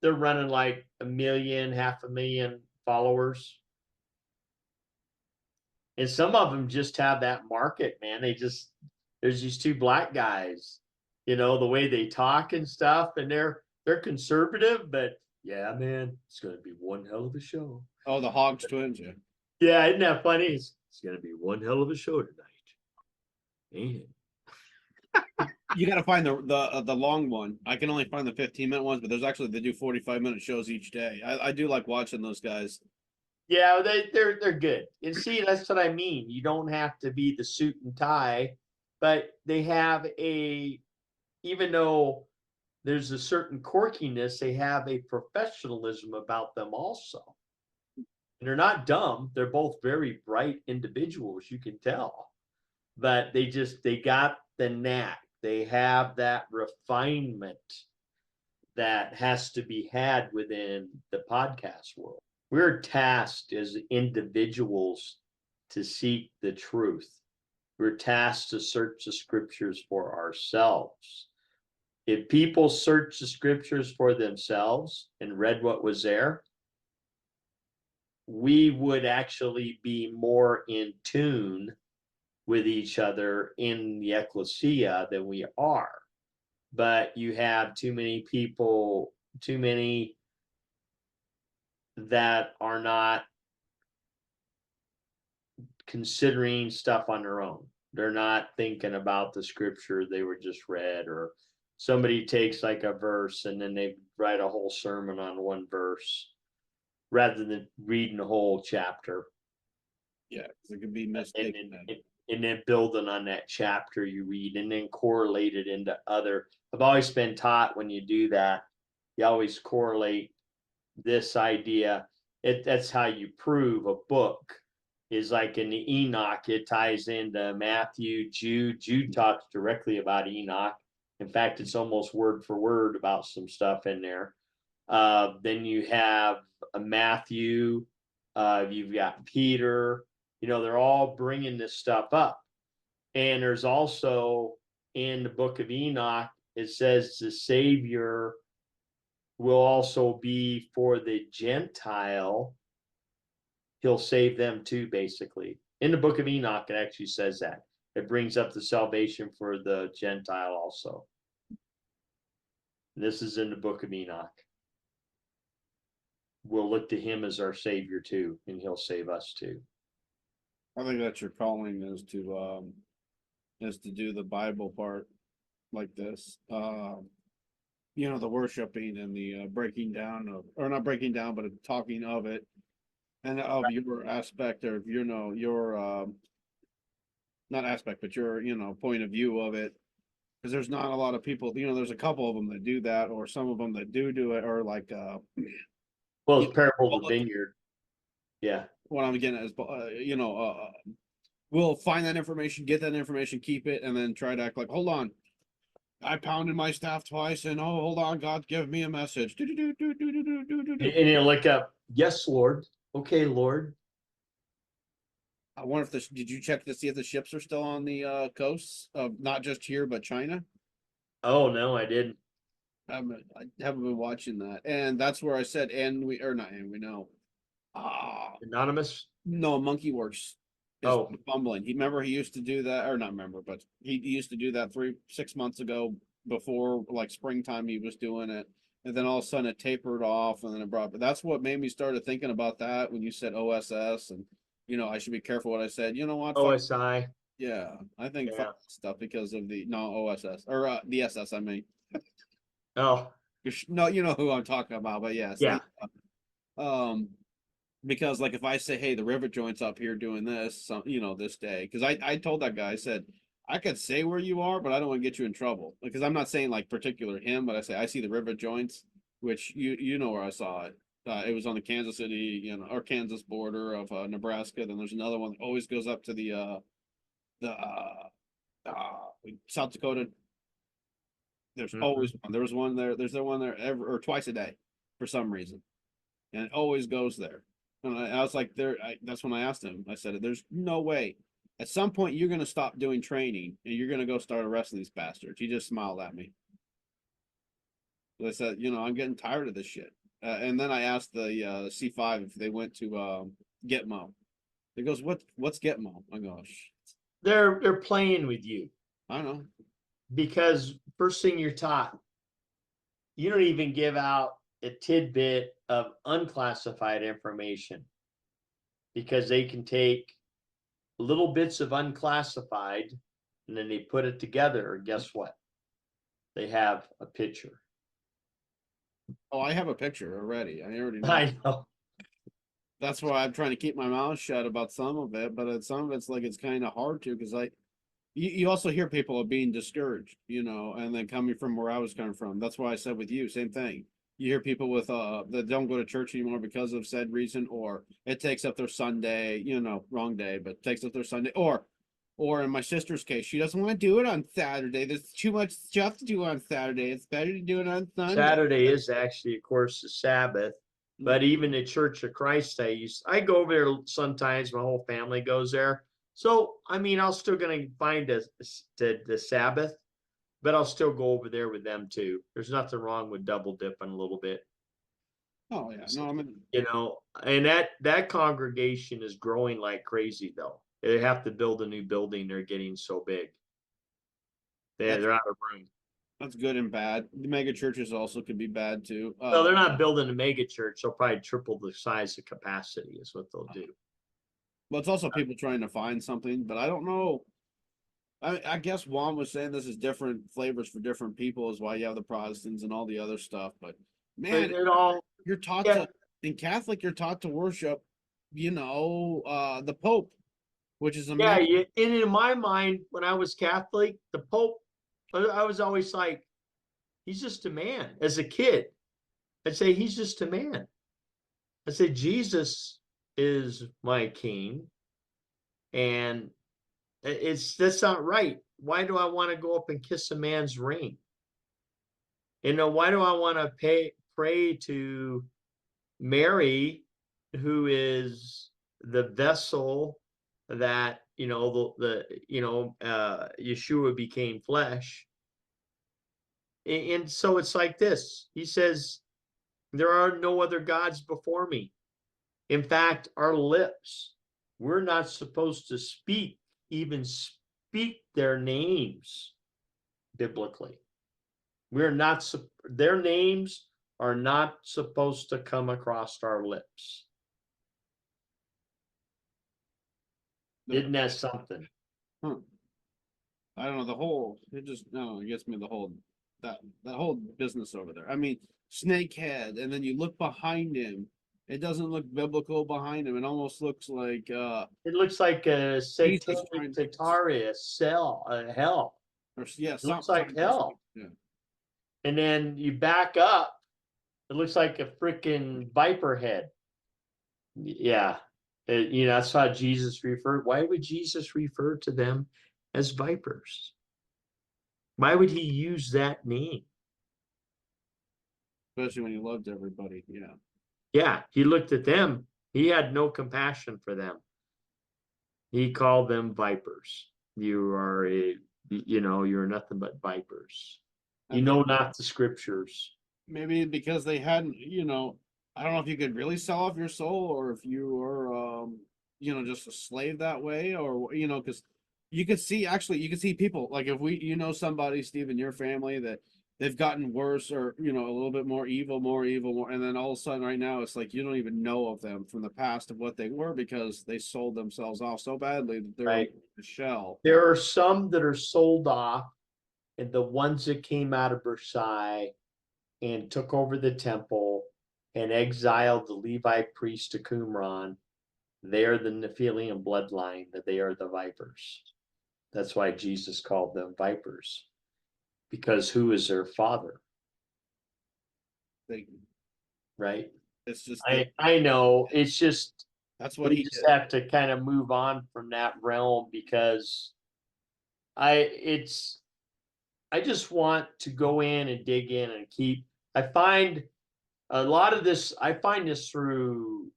[SPEAKER 2] they're running like 1 million, 500,000 followers. And some of them just have that market, man. There's these two black guys, the way they talk and stuff, and they're conservative, but yeah, man, it's gonna be one hell of a show.
[SPEAKER 1] Oh, the Hogs twins, yeah.
[SPEAKER 2] Yeah, isn't that funny? It's gonna be one hell of a show tonight. Ain't it?
[SPEAKER 1] You got to find the long one. I can only find the 15-minute ones, but they do 45-minute shows each day. I do like watching those guys.
[SPEAKER 2] Yeah, they're good. And see, that's what I mean. You don't have to be the suit and tie, but they have even though there's a certain quirkiness, they have a professionalism about them also. And they're not dumb. They're both very bright individuals, you can tell. But they got the knack. They have that refinement that has to be had within the podcast world. We're tasked as individuals to seek the truth. We're tasked to search the scriptures for ourselves. If people search the scriptures for themselves and read what was there, we would actually be more in tune with each other in the ecclesia than we are. But you have too many people, too many that are not considering stuff on their own. They're not thinking about the scripture they were just read, or somebody takes like a verse and then they write a whole sermon on one verse rather than reading the whole chapter.
[SPEAKER 1] Yeah, it could be mistaken.
[SPEAKER 2] And then building on that chapter you read and then correlate it into other. I've always been taught when you do that, you always correlate this idea. That's how you prove a book is like in the Enoch, it ties into Matthew, Jude talks directly about Enoch. In fact, it's almost word for word about some stuff in there. Then you have Matthew, you've got Peter, they're all bringing this stuff up. And there's also in the book of Enoch, it says the Savior will also be for the Gentile. He'll save them too, basically. In the book of Enoch, it actually says that. It brings up the salvation for the Gentile also. This is in the book of Enoch. We'll look to him as our Savior too, and he'll save us too.
[SPEAKER 1] I think that's your calling is to do the Bible part like this. The worshiping and the breaking down of, or not breaking down, but talking of it, and of your aspect of your not aspect, but your point of view of it. Because there's not a lot of people, there's a couple of them that do that, or some of them that do it, or like
[SPEAKER 2] well, it's Parable of the Vineyard. Yeah.
[SPEAKER 1] What I'm getting at is, we'll find that information, get that information, keep it, and then try to act like, hold on, I pounded my staff twice, and oh, hold on, God, give me a message.
[SPEAKER 2] And you look up, yes, Lord. Okay, Lord.
[SPEAKER 1] I wonder if did you check to see if the ships are still on the coasts of not just here, but China?
[SPEAKER 2] Oh, no, I didn't.
[SPEAKER 1] I haven't been watching that. And that's where I said, we know.
[SPEAKER 2] Anonymous?
[SPEAKER 1] No, Monkey Works is fumbling. He used to do that, or not remember, but he used to do that 6 months ago before like springtime he was doing it. And then all of a sudden it tapered off and then it brought, but that's what made me started thinking about that when you said OSS and I should be careful what I said. You know what?
[SPEAKER 2] OSI.
[SPEAKER 1] Yeah, I think
[SPEAKER 2] Yeah.
[SPEAKER 1] stuff because of the no OSS or the SS. I mean,
[SPEAKER 2] Oh,
[SPEAKER 1] no, you know who I'm talking about, but yes,
[SPEAKER 2] yeah.
[SPEAKER 1] um, because like if I say, hey, the rivet joint's up here doing this, this day, because I told that guy, I said I could say where you are, but I don't want to get you in trouble because I'm not saying like particular him, but I say I see the rivet joints, which you know where I saw it. It was on the Kansas City, or Kansas border of Nebraska. Then there's another one that always goes up to the South Dakota. There's
[SPEAKER 2] Mhm.
[SPEAKER 1] always one. There was one there. There's one there every or twice a day for some reason, and it always goes there. And I was like, that's when I asked him. I said, "There's no way. At some point, you're going to stop doing training and you're going to go start arresting these bastards." He just smiled at me. I said, I'm getting tired of this shit. And then I asked the C5 if they went to Gitmo. He goes, What's Gitmo? I go,
[SPEAKER 2] They're playing with you
[SPEAKER 1] I don't know.
[SPEAKER 2] because first thing you're taught, you don't even give out a tidbit of unclassified information because they can take little bits of unclassified and then they put it together. And guess what? They have a picture.
[SPEAKER 1] Oh, I have a picture already. I already know.
[SPEAKER 2] I know.
[SPEAKER 1] That's why I'm trying to keep my mouth shut about some of it, but some of it's like it's kind of hard to because you also hear people are being discouraged, and then coming from where I was coming from. That's why I said with you, same thing. You hear people with that don't go to church anymore because of said reason, or it takes up their Sunday, wrong day, but takes up their Sunday, or in my sister's case, she doesn't want to do it on Saturday. There's too much stuff to do on Saturday. It's better to do it on Sunday.
[SPEAKER 2] Saturday is actually, of course, the Sabbath. But
[SPEAKER 1] Mm.
[SPEAKER 2] even the Church of Christ, I go over there sometimes. My whole family goes there. So I mean, I'll still gonna find the Sabbath, but I'll still go over there with them too. There's nothing wrong with double dipping a little bit,
[SPEAKER 1] Oh yeah, no, I mean,
[SPEAKER 2] And that congregation is growing like crazy though. They have to build a new building. They're getting so big.
[SPEAKER 1] that's
[SPEAKER 2] They're out of room.
[SPEAKER 1] that's good and bad. The mega churches also could be bad too.
[SPEAKER 2] No, they're not building a mega church. They'll probably triple the size of capacity is what they'll do.
[SPEAKER 1] But it's also people trying to find something, but I don't know. I guess Juan was saying this is different flavors for different people, is why you have the Protestants and all the other stuff. But man,
[SPEAKER 2] It all,
[SPEAKER 1] you're taught
[SPEAKER 2] yeah,
[SPEAKER 1] to in Catholic, you're taught to worship, the Pope, which is a
[SPEAKER 2] yeah.
[SPEAKER 1] man.
[SPEAKER 2] And in my mind, when I was Catholic, the Pope, I was always like, he's just a man. As a kid, I'd say he's just a man. I said Jesus is my king, and that's not right. Why do I want to go up and kiss a man's ring? Why do I want to pray to Mary, who is the vessel that Yeshua became flesh? And so it's like this. He says, "There are no other gods before me." In fact, our lips, we're not supposed to even speak their names biblically. We're not, their names are not supposed to come across our lips. Isn't that something?
[SPEAKER 1] Huh. I don't know the whole. It just no, it gets me the whole that whole business over there. I mean, Snakehead, and then you look behind him. It doesn't look biblical behind him. It almost looks like
[SPEAKER 2] It looks like a
[SPEAKER 1] Jesus
[SPEAKER 2] satanic
[SPEAKER 1] trying,
[SPEAKER 2] Tatari, a hell.
[SPEAKER 1] or yeah,
[SPEAKER 2] It looks
[SPEAKER 1] something.
[SPEAKER 2] like hell.
[SPEAKER 1] Yeah.
[SPEAKER 2] And then you back up, it looks like a freaking viper head. Yeah. That's how Jesus referred. Why would Jesus refer to them as vipers? Why would he use that name?
[SPEAKER 1] Especially when he loved everybody. Yeah.
[SPEAKER 2] Yeah, he looked at them. He had no compassion for them. He called them vipers. You're nothing but vipers. You
[SPEAKER 1] And
[SPEAKER 2] know not the scriptures.
[SPEAKER 1] maybe because they hadn't, I don't know if you could really sell off your soul or if you were, just a slave that way, or because you could see people like if somebody, Steve, in your family that they've gotten worse, or a little bit more evil, more, and then all of a sudden right now it's like you don't even know of them from the past of what they were because they sold themselves off so badly that they're
[SPEAKER 2] Right.
[SPEAKER 1] a shell.
[SPEAKER 2] There are some that are sold off, and the ones that came out of Versailles and took over the temple and exiled the Levite priest to Qumran, they are the Nephilim bloodline, that they are the vipers. That's why Jesus called them vipers, because who is their father,
[SPEAKER 1] They,
[SPEAKER 2] right?
[SPEAKER 1] it's just
[SPEAKER 2] I know, it's just
[SPEAKER 1] that's what
[SPEAKER 2] we
[SPEAKER 1] he
[SPEAKER 2] just
[SPEAKER 1] did.
[SPEAKER 2] have to kind of move on from that realm, because I just want to go in and dig in and keep. I find a lot of this. I find this through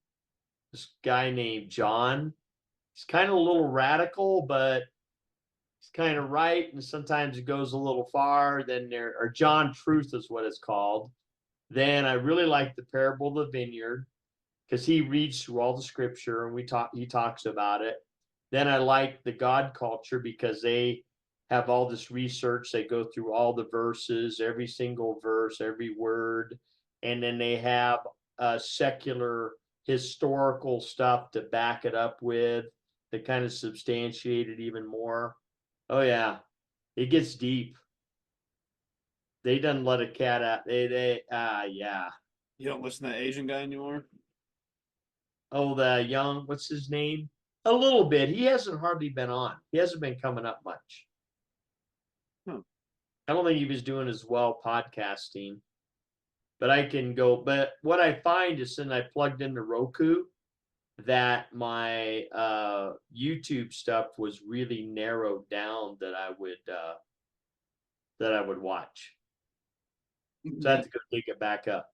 [SPEAKER 2] this guy named John. He's kind of a little radical, but he's kind of right, and sometimes it goes a little far. Then there, or John Truth is what it's called. Then I really like the parable of the vineyard, because he reads through all the scripture and he talks about it. Then I like the God culture, because they have all this research. They go through all the verses, every single verse, every word, and then they have secular historical stuff to back it up with, to kind of substantiate it even more. Oh yeah, it gets deep. They done let a cat out. Yeah.
[SPEAKER 1] You don't listen to that Asian guy anymore.
[SPEAKER 2] Oh, the young, what's his name? A little bit. He hasn't hardly been on. He hasn't been coming up much.
[SPEAKER 1] Huh.
[SPEAKER 2] I don't think he was doing as well podcasting, but I can go. But what I find is, since I plugged into Roku, that my YouTube stuff was really narrowed down, that I would watch. So I have to go dig it back up.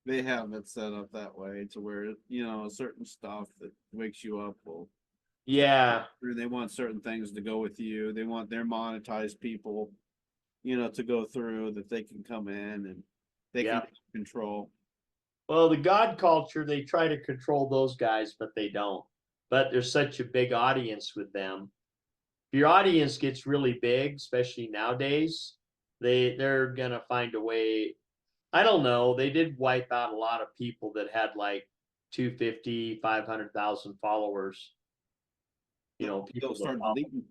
[SPEAKER 1] They have it set up that way to where certain stuff that wakes you up will.
[SPEAKER 2] Yeah.
[SPEAKER 1] They want certain things to go with you. They want their monetized people, to go through that they can come in and they
[SPEAKER 2] Yeah.
[SPEAKER 1] can control.
[SPEAKER 2] Well, the God culture, they try to control those guys, but they don't. But there's such a big audience with them. If your audience gets really big, especially nowadays, they're gonna find a way. I don't know. They did wipe out a lot of people that had like 250, 500,000 followers.
[SPEAKER 1] They'll
[SPEAKER 2] People that
[SPEAKER 1] start
[SPEAKER 2] follow.
[SPEAKER 1] deleting.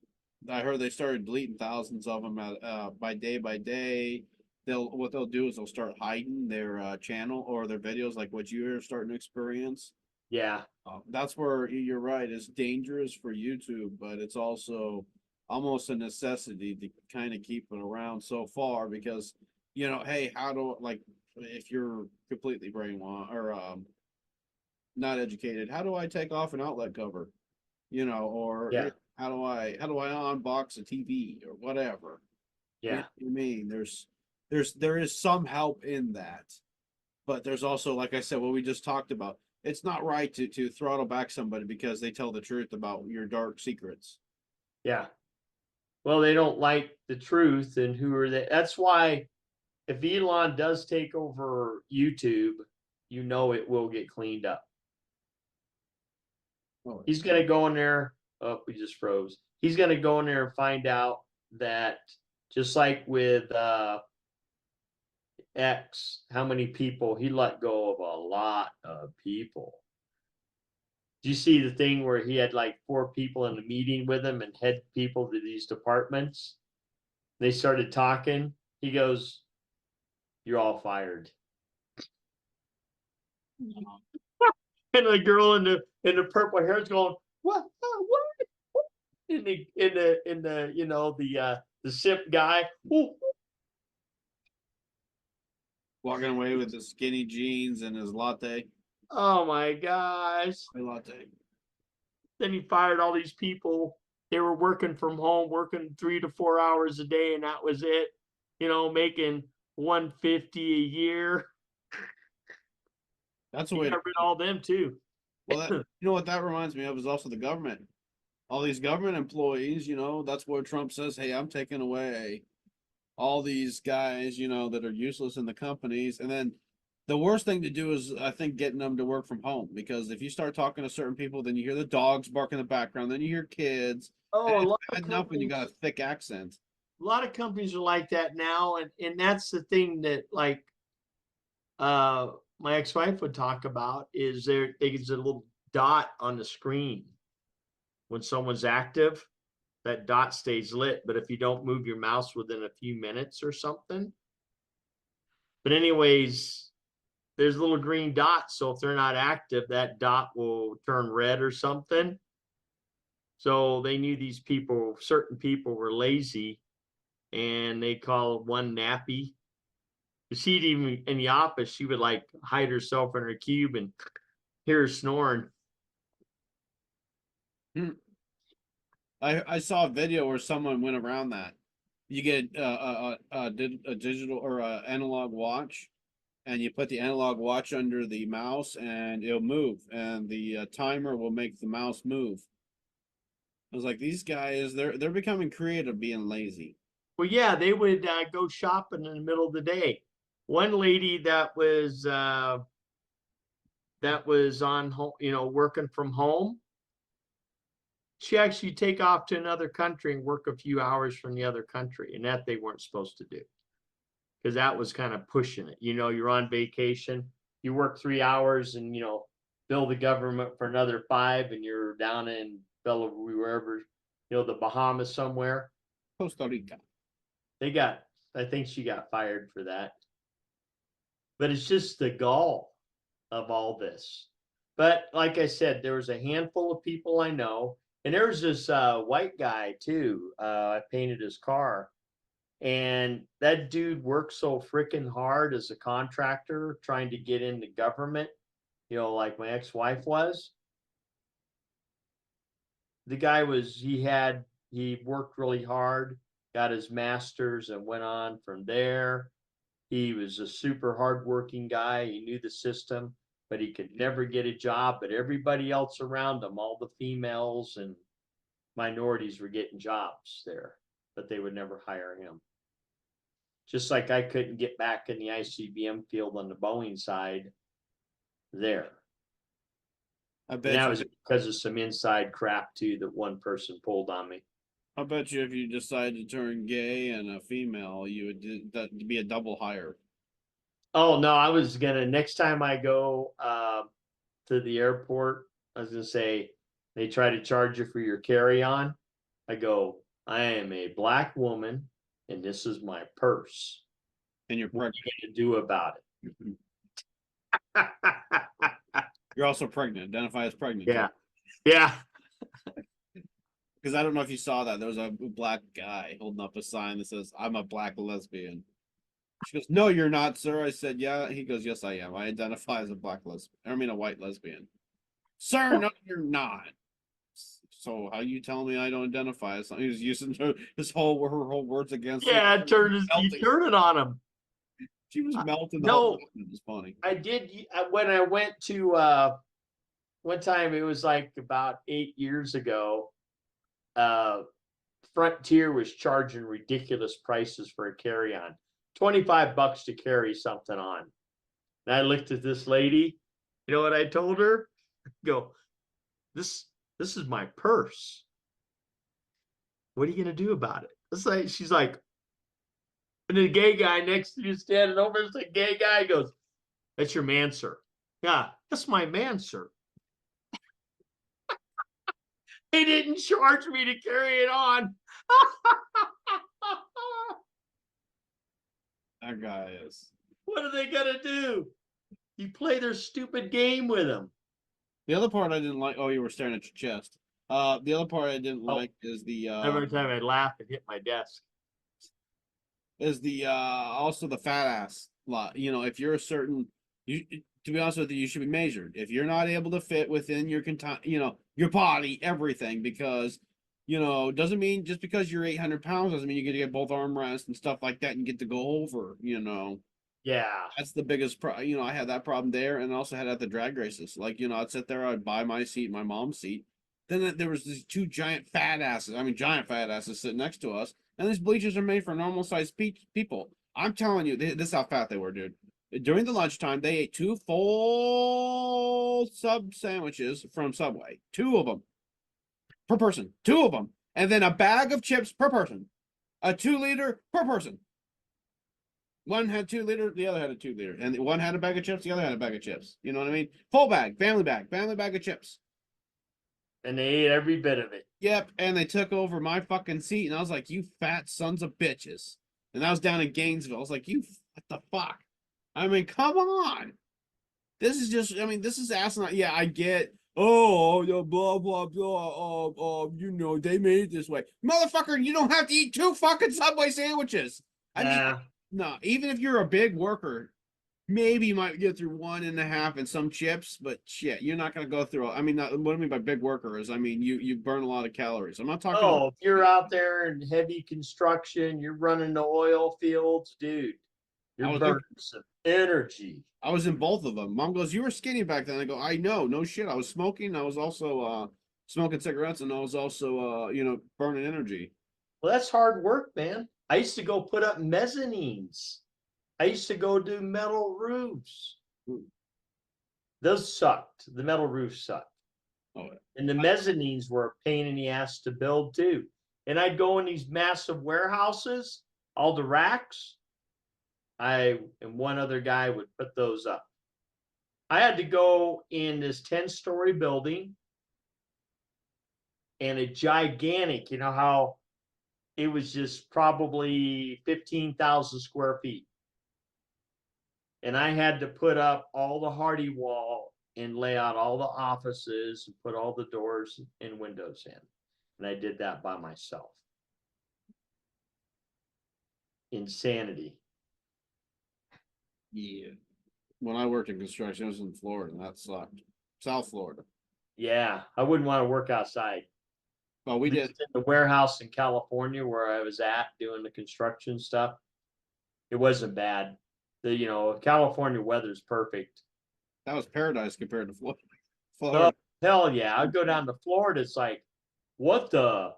[SPEAKER 1] I heard they started deleting thousands of them by day. What they'll do is they'll start hiding their channel or their videos, like what you're starting to experience.
[SPEAKER 2] Yeah.
[SPEAKER 1] That's where you're right. It's dangerous for YouTube, but it's also almost a necessity to kind of keep it around so far because, hey, how do like if you're completely brainwashed or not educated, how do I take off an outlet cover? Or
[SPEAKER 2] Yeah.
[SPEAKER 1] how do I unbox a TV or whatever? You know
[SPEAKER 2] Yeah.
[SPEAKER 1] what I mean? There is some help in that, but there's also, like I said, what we just talked about. It's not right to throttle back somebody because they tell the truth about your dark secrets.
[SPEAKER 2] Yeah. Well, they don't like the truth, and who are they? That's why if Elon does take over YouTube, it will get cleaned up.
[SPEAKER 1] Oh,
[SPEAKER 2] He's going to go in there. Oh, we just froze. He's going to go in there and find out that, just like with X, how many people he let go of, a lot of people. Do you see the thing where he had like 4 people in a meeting with him and head people to these departments? They started talking. He goes, "You're all fired." And the girl in the purple hair is going, "What? What?" In the the simp guy. Ooh.
[SPEAKER 1] walking away with his skinny jeans and his latte.
[SPEAKER 2] Oh my gosh.
[SPEAKER 1] My latte.
[SPEAKER 2] Then he fired all these people. They were working from home, working 3 to 4 hours a day, and that was it. Making 150 a year.
[SPEAKER 1] That's the
[SPEAKER 2] He
[SPEAKER 1] way.
[SPEAKER 2] got rid of all them too.
[SPEAKER 1] Well, what that reminds me of is also the government. All these government employees, that's where Trump says, "Hey, I'm taking away all these guys, that are useless in the companies." And then the worst thing to do is, I think, getting them to work from home because if you start talking to certain people, then you hear the dogs bark in the background, then you hear kids.
[SPEAKER 2] Oh,
[SPEAKER 1] And
[SPEAKER 2] a
[SPEAKER 1] it's
[SPEAKER 2] lot
[SPEAKER 1] bad
[SPEAKER 2] of
[SPEAKER 1] enough when you got
[SPEAKER 2] companies.
[SPEAKER 1] a thick accent.
[SPEAKER 2] A lot of companies are like that now, and that's the thing that like my ex-wife would talk about is there's a little dot on the screen when someone's active. That dot stays lit, but if you don't move your mouse within a few minutes or something. But anyways, there's little green dots, so if they're not active, that dot will turn red or something. So they knew these people, certain people were lazy, and they call one nappy. She'd even in the office, she would like hide herself in her cube and hear her snoring.
[SPEAKER 1] I saw a video where someone went around that. You get a digital or a analog watch, and you put the analog watch under the mouse, and it'll move, and the timer will make the mouse move. I was like, these guys, they're becoming creative, being lazy.
[SPEAKER 2] Well, yeah, they would go shopping in the middle of the day. One lady that was on home, working from home. She actually take off to another country and work a few hours from the other country, and that they weren't supposed to do because that was kind of pushing it. You're on vacation, you work 3 hours, and bill the government for another 5, and you're down in wherever, the Bahamas somewhere.
[SPEAKER 1] Costa Rica.
[SPEAKER 2] I think she got fired for that. But it's just the gall of all this. But like I said, there was a handful of people I know. And there was this white guy too. I painted his car, and that dude worked so freaking hard as a contractor trying to get into government, like my ex-wife was. The guy he worked really hard, got his master's, and went on from there. He was a super hardworking guy. He knew the system, but he could never get a job. But everybody else around him, all the females and minorities, were getting jobs there, but they would never hire him. Just like I couldn't get back in the ICBM field on the Boeing side there.
[SPEAKER 1] I
[SPEAKER 2] And
[SPEAKER 1] bet
[SPEAKER 2] that
[SPEAKER 1] you,
[SPEAKER 2] was because of some inside crap too that one person pulled on me.
[SPEAKER 1] I bet you if you decided to turn gay and a female, you would that'd be a double hire.
[SPEAKER 2] Oh no, I was gonna next time I go to the airport, I was gonna say they try to charge you for your carry-on. I go, I am a black woman and this is my purse.
[SPEAKER 1] And you're
[SPEAKER 2] What are
[SPEAKER 1] pregnant.
[SPEAKER 2] you gonna do about it?
[SPEAKER 1] You're also pregnant. Identify as pregnant.
[SPEAKER 2] Yeah. Yeah.
[SPEAKER 1] Because I don't know if you saw that. There was a black guy holding up a sign that says, "I'm a black lesbian." She goes, "No, you're not, sir." I said, "Yeah." He goes, "Yes, I am. I identify as a black lesbian. I mean, a white lesbian." Sir, no, you're not. So how you telling me I don't identify as something? He was using her whole words against me.
[SPEAKER 2] Yeah, you turn it on him.
[SPEAKER 1] She was melting the
[SPEAKER 2] No.
[SPEAKER 1] whole time. It was funny.
[SPEAKER 2] I did when I went to one time, it was like about 8 years ago. Frontier was charging ridiculous prices for a carry-on, $25 to carry something on. And I looked at this lady. You know what I told her? Go, this is my purse. What are you gonna do about it? It's like she's like, and the gay guy next to you standing over, it's a gay guy goes, "That's your man, sir." Yeah, that's my man, sir. They didn't charge me to carry it on.
[SPEAKER 1] That guy is.
[SPEAKER 2] What are they gonna do? You play their stupid game with them.
[SPEAKER 1] The other part I didn't like. Oh, you were staring at your chest. The other part I didn't
[SPEAKER 2] Oh.
[SPEAKER 1] like is the
[SPEAKER 2] Every time I laugh, it hit my desk.
[SPEAKER 1] also the fat ass lot. If you're a certain, you to be honest with you, you should be measured. If you're not able to fit within your your body, everything, because doesn't mean just because you're 800 pounds doesn't mean you get to get both armrests and stuff like that and get to go over.
[SPEAKER 2] Yeah.
[SPEAKER 1] That's the biggest I had that problem there, and also had at the drag races. Like, I'd sit there, I'd buy my seat, my mom's seat. Then there was these two giant fat asses sitting next to us, and these bleachers are made for normal sized people. I'm telling you, this is how fat they were, dude. During the lunchtime, they ate 2 full sub sandwiches from Subway, 2 of them per person, 2 of them, and then a bag of chips per person. A 2-liter per person. One had 2-liter, the other had a 2-liter, and one had a bag of chips, the other had a bag of chips. You know what I mean? Full bag, family bag of chips.
[SPEAKER 2] And they ate every bit of it.
[SPEAKER 1] Yep, and they took over my fucking seat, and I was like, "You fat sons of bitches!" And I was down in Gainesville. I was like, "You what the fuck?" I mean, come on. This is just, I mean, this is asinine. Yeah, I get. Oh, blah blah blah. You know, they made it this way, motherfucker. You don't have to eat 2 fucking Subway sandwiches. I mean,
[SPEAKER 2] Yeah.
[SPEAKER 1] no, even if you're a big worker, maybe you might get through 1.5 and some chips, but shit, you're not going to go through. I mean, what I mean by big worker is, I mean, you burn a lot of calories. I'm not talking.
[SPEAKER 2] Oh, if you're out there in heavy construction, you're running the oil fields, dude. You're burning some energy.
[SPEAKER 1] I was in both of them. Mom goes, "You were skinny back then." I go, "I know, no shit. I was smoking. I was also smoking cigarettes, and I was also burning energy."
[SPEAKER 2] Well, that's hard work, man. I used to go put up mezzanines. I used to go do metal roofs. Those sucked. The metal roofs sucked.
[SPEAKER 1] Oh, yeah.
[SPEAKER 2] And the mezzanines were a pain in the ass to build too. And I'd go in these massive warehouses, all the racks. I and one other guy would put those up. I had to go in this 10-story building and a gigantic, you know how it was just probably 15,000 square feet. And I had to put up all the hardy wall and lay out all the offices and put all the doors and windows in. And I did that by myself. Insanity.
[SPEAKER 1] Yeah. When I worked in construction, it was in Florida, and that sucked. South Florida.
[SPEAKER 2] Yeah, I wouldn't want to work outside.
[SPEAKER 1] Oh, we did.
[SPEAKER 2] In the warehouse in California where I was at doing the construction stuff. It wasn't bad. California weather's perfect.
[SPEAKER 1] That was paradise compared to Florida.
[SPEAKER 2] Oh, hell yeah. I'd go down to Florida. It's like, what the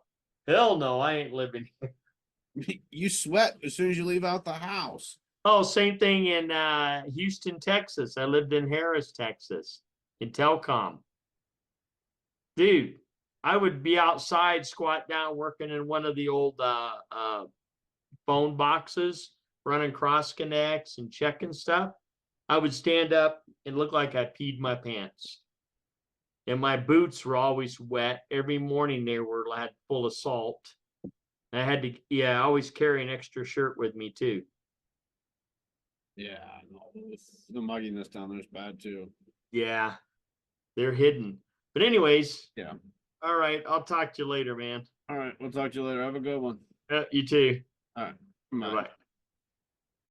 [SPEAKER 2] hell no, I ain't living here.
[SPEAKER 1] You sweat as soon as you leave out the house.
[SPEAKER 2] Oh, same thing in Houston, Texas. I lived in Harris, Texas, in Telcom. Dude, I would be outside, squat down, working in one of the old phone boxes, running cross connects and checking stuff. I would stand up and look like I peed my pants. And my boots were always wet. Every morning they were full of salt. I had to, I always carry an extra shirt with me too.
[SPEAKER 1] Yeah, no, the mugginess down there is bad too.
[SPEAKER 2] Yeah, they're hidden. But anyways,
[SPEAKER 1] yeah.
[SPEAKER 2] All right, I'll talk to you later, man.
[SPEAKER 1] All right, we'll talk to you later. Have a good one.
[SPEAKER 2] You too.
[SPEAKER 1] All right.
[SPEAKER 2] Bye.